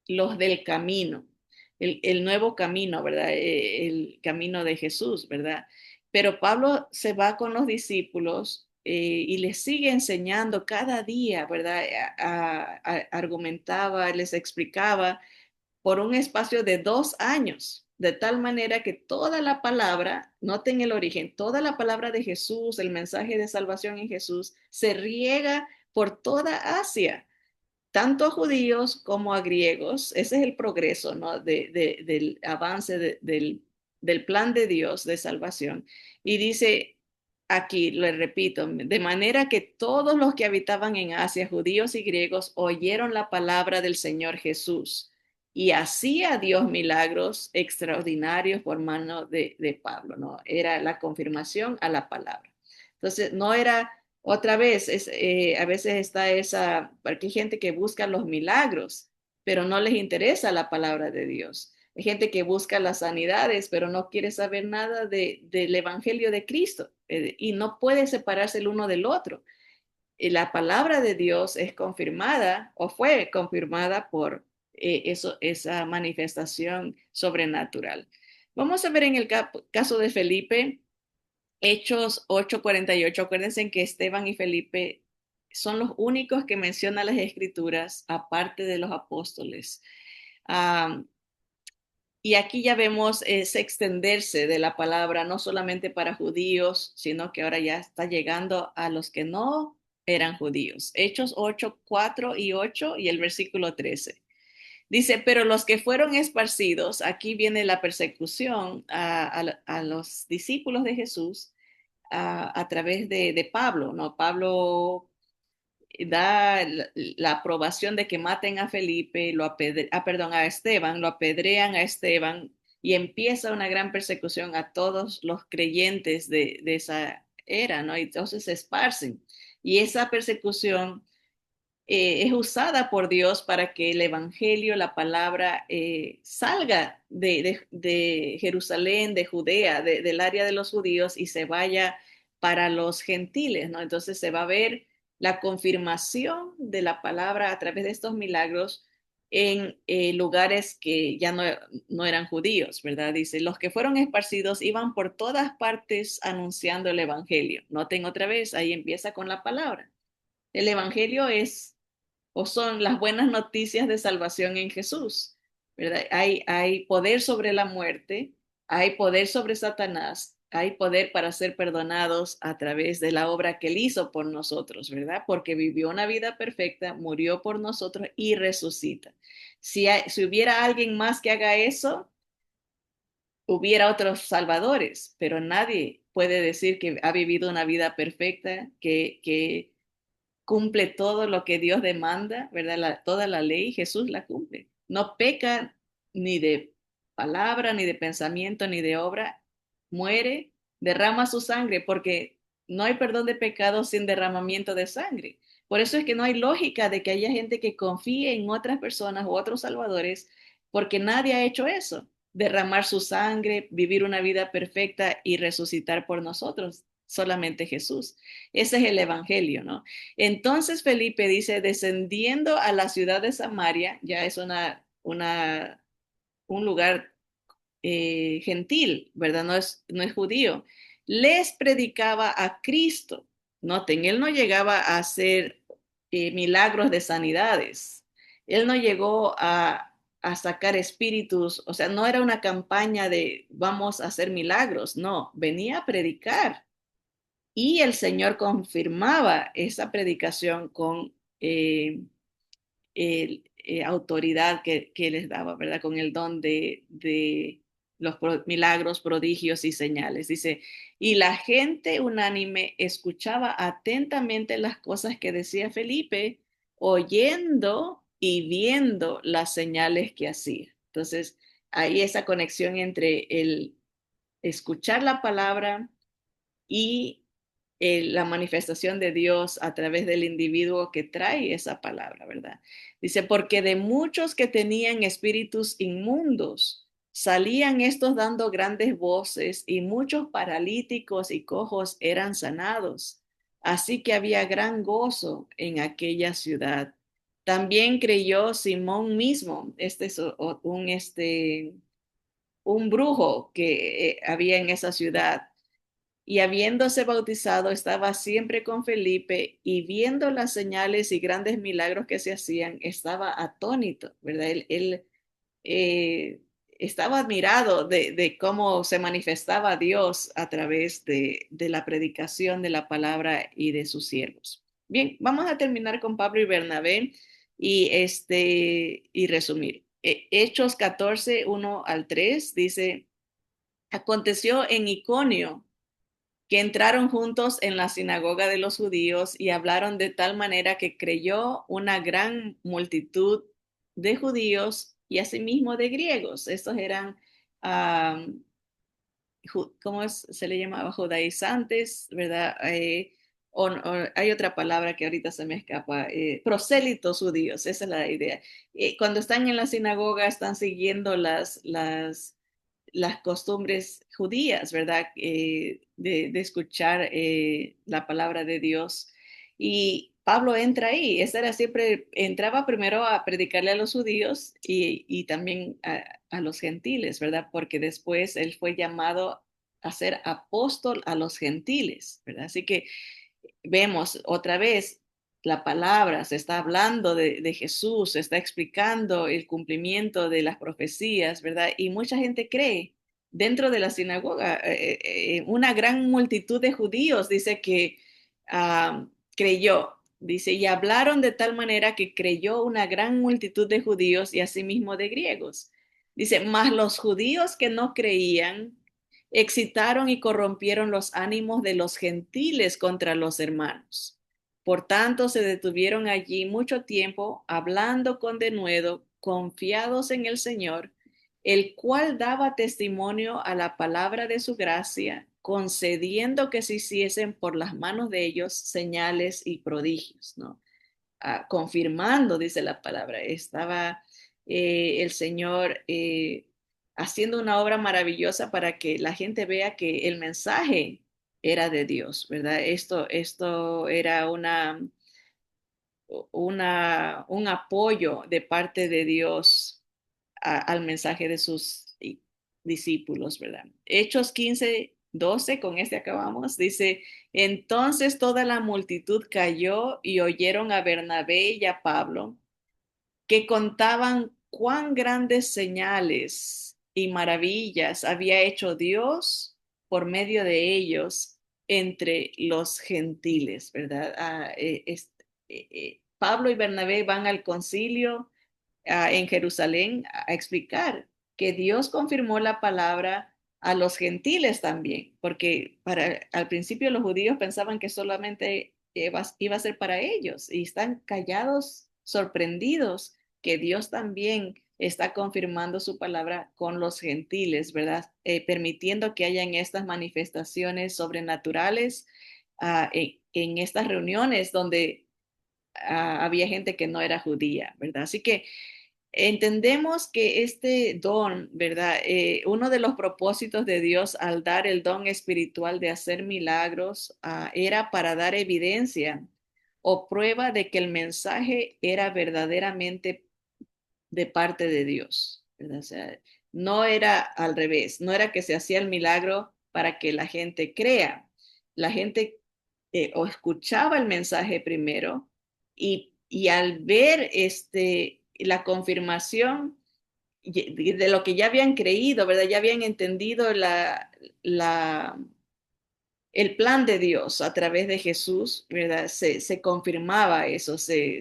los del camino, el nuevo camino, ¿verdad? El camino de Jesús, ¿verdad? Pero Pablo se va con los discípulos y les sigue enseñando cada día, ¿verdad? Argumentaba, les explicaba por un espacio de 2 años, de tal manera que toda la palabra, noten el origen, toda la palabra de Jesús, el mensaje de salvación en Jesús, se riega por toda Asia tanto a judíos como a griegos. Ese es el progreso, ¿no? Del avance del plan de Dios de salvación. Y dice aquí, lo repito, de manera que todos los que habitaban en Asia, judíos y griegos, oyeron la palabra del Señor Jesús. Y hacía Dios milagros extraordinarios por mano de Pablo, ¿no? Era la confirmación a la palabra. Entonces, no era otra vez, a veces está porque hay gente que busca los milagros, pero no les interesa la palabra de Dios. Hay gente que busca las sanidades, pero no quiere saber nada del Evangelio de Cristo y no puede separarse el uno del otro. la palabra de Dios es confirmada o fue confirmada por esa manifestación sobrenatural. Vamos a ver en el caso de Felipe, Hechos 8:48. Acuérdense que Esteban y Felipe son los únicos que mencionan las escrituras aparte de los apóstoles. Um, y aquí ya vemos ese extenderse de la palabra, no solamente para judíos, sino que ahora ya está llegando a los que no eran judíos. Hechos 8:4 y 8 y el versículo 13. Dice, pero los que fueron esparcidos, aquí viene la persecución a los discípulos de Jesús a través de Pablo, ¿no? Pablo da la aprobación de que maten a Felipe, perdón, a Esteban, lo apedrean a Esteban y empieza una gran persecución a todos los creyentes de esa era, ¿no? Y entonces se esparcen. Y esa persecución es usada por Dios para que el Evangelio, la palabra, salga de Jerusalén, de Judea, del área de los judíos y se vaya para los gentiles, ¿no? Entonces se va a ver la confirmación de la palabra a través de estos milagros en lugares que ya no eran judíos, ¿verdad? Dice, los que fueron esparcidos iban por todas partes anunciando el Evangelio. Noten otra vez, ahí empieza con la palabra. El Evangelio es o son las buenas noticias de salvación en Jesús, ¿verdad? Hay poder sobre la muerte, hay poder sobre Satanás, hay poder para ser perdonados a través de la obra que él hizo por nosotros, ¿verdad? Porque vivió una vida perfecta, murió por nosotros y resucita. Si hubiera alguien más que haga eso, hubiera otros salvadores, pero nadie puede decir que ha vivido una vida perfecta, que cumple todo lo que Dios demanda, ¿verdad? Toda la ley, Jesús la cumple. No peca ni de palabra, ni de pensamiento, ni de obra. Muere, derrama su sangre, porque no hay perdón de pecados sin derramamiento de sangre. Por eso es que no hay lógica de que haya gente que confíe en otras personas u otros salvadores, porque nadie ha hecho eso. Derramar su sangre, vivir una vida perfecta y resucitar por nosotros. Solamente Jesús. Ese es el Evangelio, ¿no? Entonces Felipe dice, descendiendo a la ciudad de Samaria, ya es un lugar gentil, ¿verdad? No es judío. Les predicaba a Cristo. Noten, él no llegaba a hacer milagros de sanidades. Él no llegó a sacar espíritus, o sea, no era una campaña de vamos a hacer milagros, no, venía a predicar y el Señor confirmaba esa predicación con autoridad que les daba, ¿verdad? Con el don de los milagros, prodigios y señales. Dice, y la gente unánime escuchaba atentamente las cosas que decía Felipe, oyendo y viendo las señales que hacía. Entonces, ahí esa conexión entre el escuchar la palabra y la manifestación de Dios a través del individuo que trae esa palabra, ¿verdad? Dice, porque de muchos que tenían espíritus inmundos, salían estos dando grandes voces y muchos paralíticos y cojos eran sanados. Así que había gran gozo en aquella ciudad. También creyó Simón mismo, este es un brujo que había en esa ciudad y habiéndose bautizado, estaba siempre con Felipe y viendo las señales y grandes milagros que se hacían, estaba atónito, ¿verdad? Él estaba admirado de cómo se manifestaba Dios a través de la predicación de la palabra y de sus siervos. Bien, vamos a terminar con Pablo y Bernabé y resumir. Hechos 14:1 al 3 dice, aconteció en Iconio que entraron juntos en la sinagoga de los judíos y hablaron de tal manera que creyó una gran multitud de judíos y asimismo de griegos. Estos eran, um, ¿cómo se le llamaba? Judaizantes, ¿verdad? Hay otra palabra que ahorita se me escapa, prosélitos judíos, esa es la idea. Cuando están en la sinagoga están siguiendo las costumbres judías, ¿verdad? De escuchar la palabra de Dios. Y Pablo entra ahí, esa era siempre, entraba primero a predicarle a los judíos y también a los gentiles, ¿verdad? Porque después él fue llamado a ser apóstol a los gentiles, ¿verdad? Así que vemos otra vez la palabra, se está hablando de Jesús, se está explicando el cumplimiento de las profecías, ¿verdad? Y mucha gente cree. Dentro de la sinagoga, una gran multitud de judíos dice que creyó, dice, y hablaron de tal manera que creyó una gran multitud de judíos y asimismo de griegos. Dice, mas los judíos que no creían excitaron y corrompieron los ánimos de los gentiles contra los hermanos. Por tanto, se detuvieron allí mucho tiempo, hablando con denuedo, confiados en el Señor, el cual daba testimonio a la palabra de su gracia, concediendo que se hiciesen por las manos de ellos señales y prodigios, ¿no? Confirmando, dice la palabra, estaba el Señor haciendo una obra maravillosa para que la gente vea que el mensaje era de Dios, ¿verdad? Esto era un apoyo de parte de Dios al mensaje de sus discípulos, ¿verdad? Hechos 15:12, con este acabamos, dice, entonces toda la multitud cayó y oyeron a Bernabé y a Pablo, que contaban cuán grandes señales y maravillas había hecho Dios por medio de ellos entre los gentiles, ¿verdad? Pablo y Bernabé van al concilio en Jerusalén a explicar que Dios confirmó la palabra a los gentiles también, porque al principio los judíos pensaban que solamente iba a ser para ellos y están callados, sorprendidos que Dios también está confirmando su palabra con los gentiles, ¿verdad? Permitiendo que hayan estas manifestaciones sobrenaturales en estas reuniones donde había gente que no era judía, ¿verdad? Así que entendemos que este don, ¿verdad? Uno de los propósitos de Dios al dar el don espiritual de hacer milagros era para dar evidencia o prueba de que el mensaje era verdaderamente de parte de Dios, ¿verdad? O sea, no era al revés, no era que se hacía el milagro para que la gente crea. La gente o escuchaba el mensaje primero y al ver la confirmación de lo que ya habían creído, ¿verdad? Ya habían entendido la, el plan de Dios a través de Jesús, ¿verdad? Se confirmaba eso, se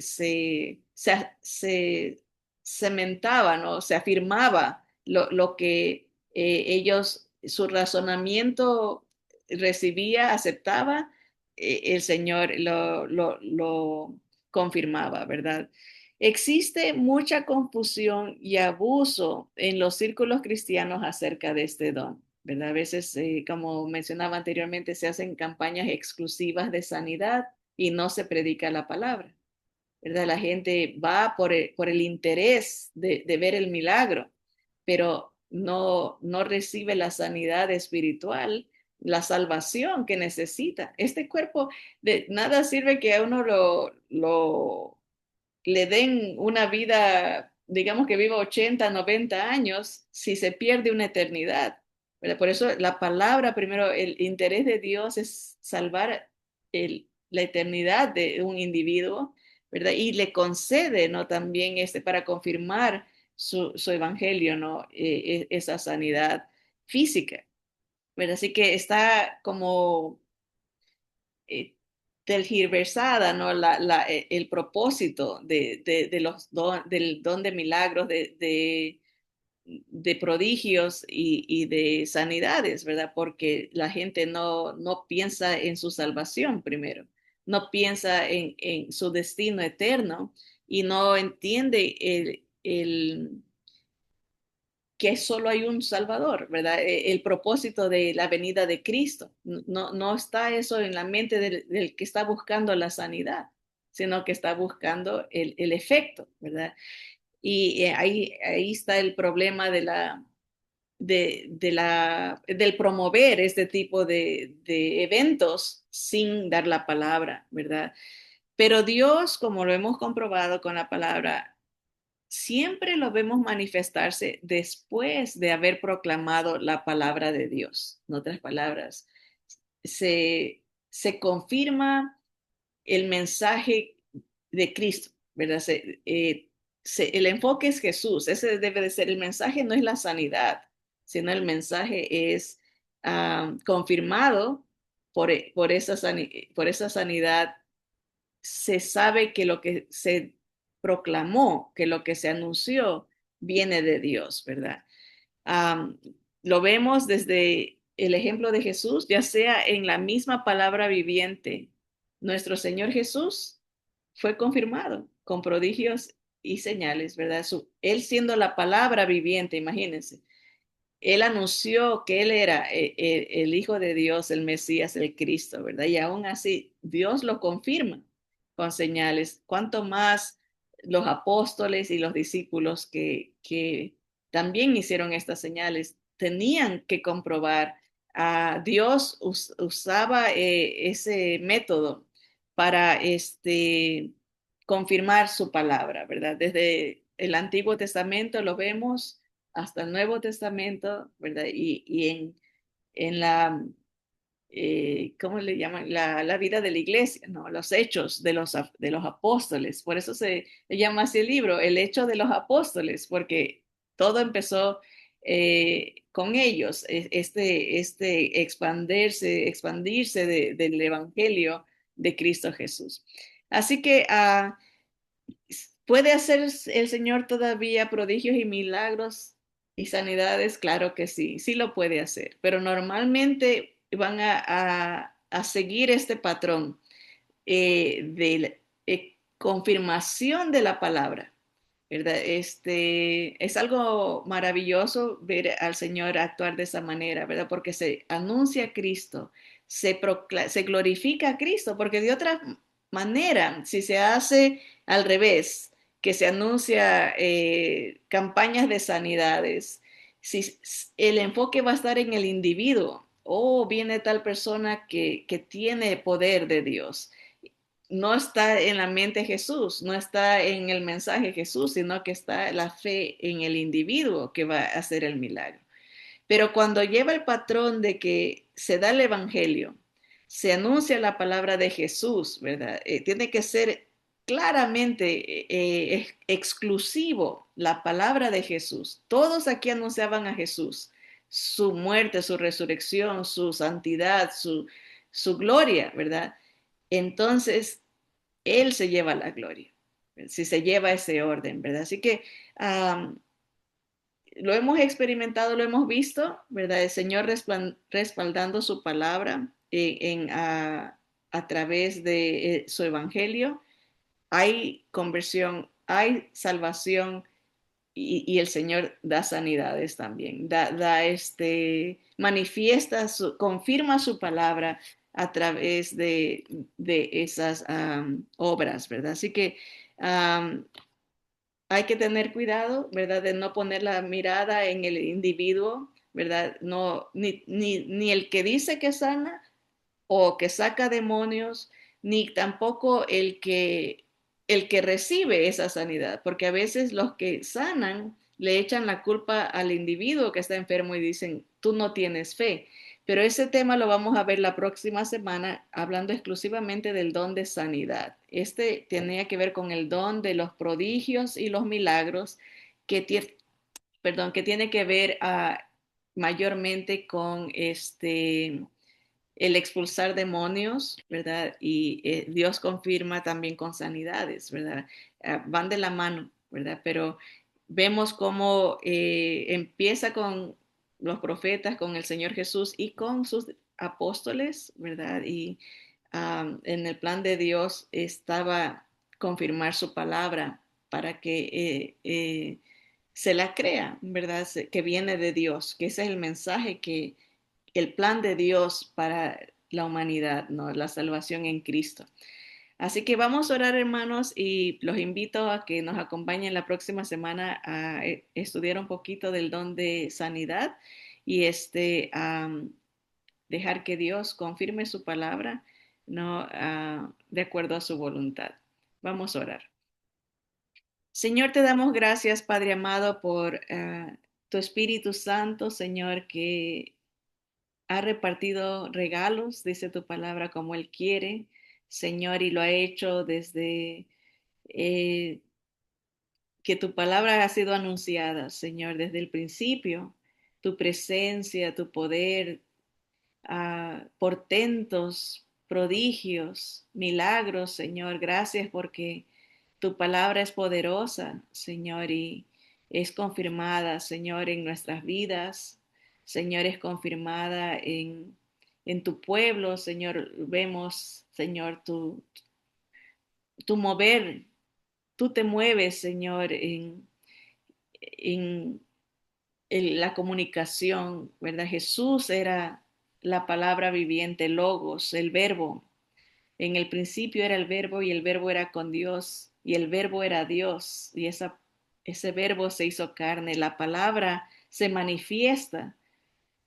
cementaba, ¿no? Se afirmaba lo que ellos, su razonamiento recibía, aceptaba, el Señor lo confirmaba, ¿verdad? Existe mucha confusión y abuso en los círculos cristianos acerca de este don, ¿verdad? A veces, como mencionaba anteriormente, se hacen campañas exclusivas de sanidad y no se predica la palabra, ¿verdad? La gente va por el interés de ver el milagro, pero no recibe la sanidad espiritual, la salvación que necesita. Este cuerpo, de nada sirve que a uno le den una vida, digamos que viva 80, 90 años, si se pierde una eternidad, ¿verdad? Por eso la palabra, primero, el interés de Dios es salvar la eternidad de un individuo, ¿verdad? Y le concede, ¿no? También para confirmar su evangelio, ¿no? Esa sanidad física, ¿verdad? Así que está como eh, tergiversada, ¿no? El propósito del don de milagros, de prodigios y de sanidades, ¿verdad? Porque la gente no piensa en su salvación primero, no piensa en su destino eterno y no entiende que solo hay un Salvador, ¿verdad? El propósito de la venida de Cristo. No está eso en la mente del que está buscando la sanidad, sino que está buscando el efecto, ¿verdad? Y ahí está el problema del promover este tipo de eventos sin dar la palabra, ¿verdad? Pero Dios, como lo hemos comprobado con la palabra, siempre lo vemos manifestarse después de haber proclamado la palabra de Dios. En otras palabras, se confirma el mensaje de Cristo, ¿verdad? El enfoque es Jesús, ese debe de ser el mensaje, no es la sanidad, sino el mensaje es confirmado por esa sanidad. Se sabe que lo que se proclamó, que lo que se anunció, viene de Dios, ¿verdad? Um, lo vemos desde el ejemplo de Jesús, ya sea en la misma palabra viviente. Nuestro Señor Jesús fue confirmado con prodigios y señales, ¿verdad? Él siendo la palabra viviente, imagínense. Él anunció que él era el Hijo de Dios, el Mesías, el Cristo, ¿verdad? Y aún así, Dios lo confirma con señales. Cuanto más los apóstoles y los discípulos que también hicieron estas señales tenían que comprobar. Dios usaba ese método para confirmar su palabra, ¿verdad? Desde el Antiguo Testamento lo vemos hasta el Nuevo Testamento, ¿verdad? Y en ¿cómo le llaman? La vida de la iglesia, ¿no? Los hechos de los apóstoles. Por eso se llama así el libro, el hecho de los apóstoles, porque todo empezó con ellos, expandirse del evangelio de Cristo Jesús. Así que ¿puede hacer el Señor todavía prodigios y milagros y sanidades? Claro que sí, sí lo puede hacer, pero normalmente van a seguir este patrón de confirmación de la palabra, ¿verdad? Es algo maravilloso ver al Señor actuar de esa manera, ¿verdad? Porque se anuncia a Cristo, se glorifica a Cristo, porque de otra manera, si se hace al revés, que se anuncia campañas de sanidades, si el enfoque va a estar en el individuo, o viene tal persona que tiene poder de Dios, no está en la mente Jesús, no está en el mensaje Jesús, sino que está la fe en el individuo que va a hacer el milagro. Pero cuando lleva el patrón de que se da el evangelio, se anuncia la palabra de Jesús, ¿verdad? Tiene que ser claramente exclusivo la palabra de Jesús. Todos aquí anunciaban a Jesús, su muerte, su resurrección, su santidad, su gloria, ¿verdad? Entonces, él se lleva la gloria, si se lleva ese orden, ¿verdad? Así que um, lo hemos experimentado, lo hemos visto, ¿verdad? El Señor respaldando su palabra a través de su evangelio. Hay conversión, hay salvación y el Señor da sanidades también, manifiesta, confirma su palabra a través de esas obras, ¿verdad? Así que um, hay que tener cuidado, ¿verdad? De no poner la mirada en el individuo, ¿verdad? No, ni el que dice que sana o que saca demonios, ni tampoco el que recibe esa sanidad, porque a veces los que sanan le echan la culpa al individuo que está enfermo y dicen, tú no tienes fe. Pero ese tema lo vamos a ver la próxima semana, hablando exclusivamente del don de sanidad. Este tenía que ver con el don de los prodigios y los milagros que, que tiene que ver mayormente con el expulsar demonios, ¿verdad? Y Dios confirma también con sanidades, ¿verdad? Van de la mano, ¿verdad? Pero vemos cómo empieza con los profetas, con el Señor Jesús y con sus apóstoles, ¿verdad? Y en el plan de Dios estaba confirmar su palabra para que se la crea, ¿verdad? Que viene de Dios, que ese es el mensaje que el plan de Dios para la humanidad, ¿no? La salvación en Cristo. Así que vamos a orar, hermanos, y los invito a que nos acompañen la próxima semana a estudiar un poquito del don de sanidad y a dejar que Dios confirme su palabra, no de acuerdo a su voluntad. Vamos a orar. Señor, te damos gracias, Padre amado, por tu Espíritu Santo, Señor, que ha repartido regalos, dice tu palabra, como Él quiere, Señor, y lo ha hecho desde eh, que tu palabra ha sido anunciada, Señor, desde el principio, tu presencia, tu poder, portentos, prodigios, milagros, Señor. Gracias porque tu palabra es poderosa, Señor, y es confirmada, Señor, en nuestras vidas. Señor, es confirmada en tu pueblo, Señor. Vemos, Señor, tu mover. Tú te mueves, Señor, en la comunicación, ¿verdad? Jesús era la palabra viviente, logos, el verbo. En el principio era el verbo y el verbo era con Dios y el verbo era Dios y ese verbo se hizo carne. La palabra se manifiesta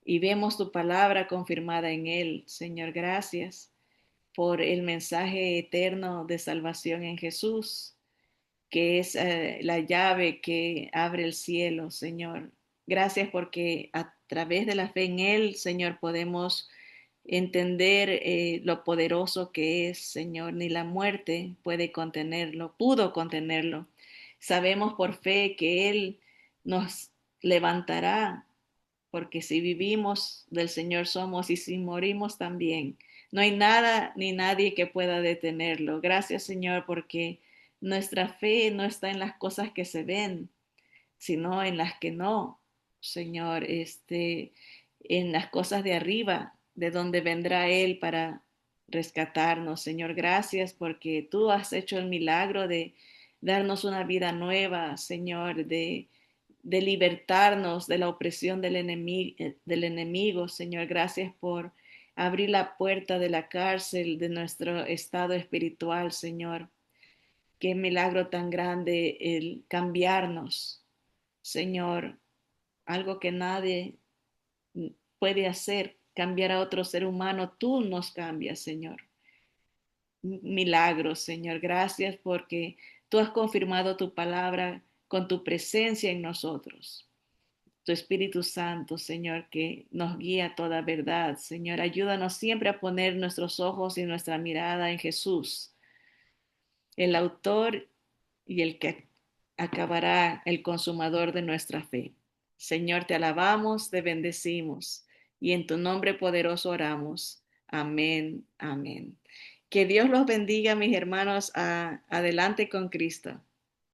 y vemos tu palabra confirmada en él. Señor, gracias por el mensaje eterno de salvación en Jesús, que es la llave que abre el cielo, Señor. Gracias porque a través de la fe en Él, Señor, podemos entender lo poderoso que es, Señor. Ni la muerte puede contenerlo, pudo contenerlo. Sabemos por fe que Él nos levantará, porque si vivimos del Señor somos y si morimos también. No hay nada ni nadie que pueda detenerlo. Gracias, Señor, porque nuestra fe no está en las cosas que se ven, sino en las que no, Señor, en las cosas de arriba, de donde vendrá Él para rescatarnos. Señor, gracias porque tú has hecho el milagro de darnos una vida nueva, Señor, de libertarnos de la opresión del enemigo. Señor, gracias por abrir la puerta de la cárcel de nuestro estado espiritual, Señor. Qué milagro tan grande el cambiarnos, Señor, algo que nadie puede hacer, cambiar a otro ser humano, tú nos cambias, Señor. Milagros, Señor, gracias porque tú has confirmado tu palabra con tu presencia en nosotros. Tu Espíritu Santo, Señor, que nos guía a toda verdad. Señor, ayúdanos siempre a poner nuestros ojos y nuestra mirada en Jesús, el autor y el que acabará, el consumador de nuestra fe. Señor, te alabamos, te bendecimos y en tu nombre poderoso oramos. Amén, amén. Que Dios los bendiga, mis hermanos, adelante con Cristo.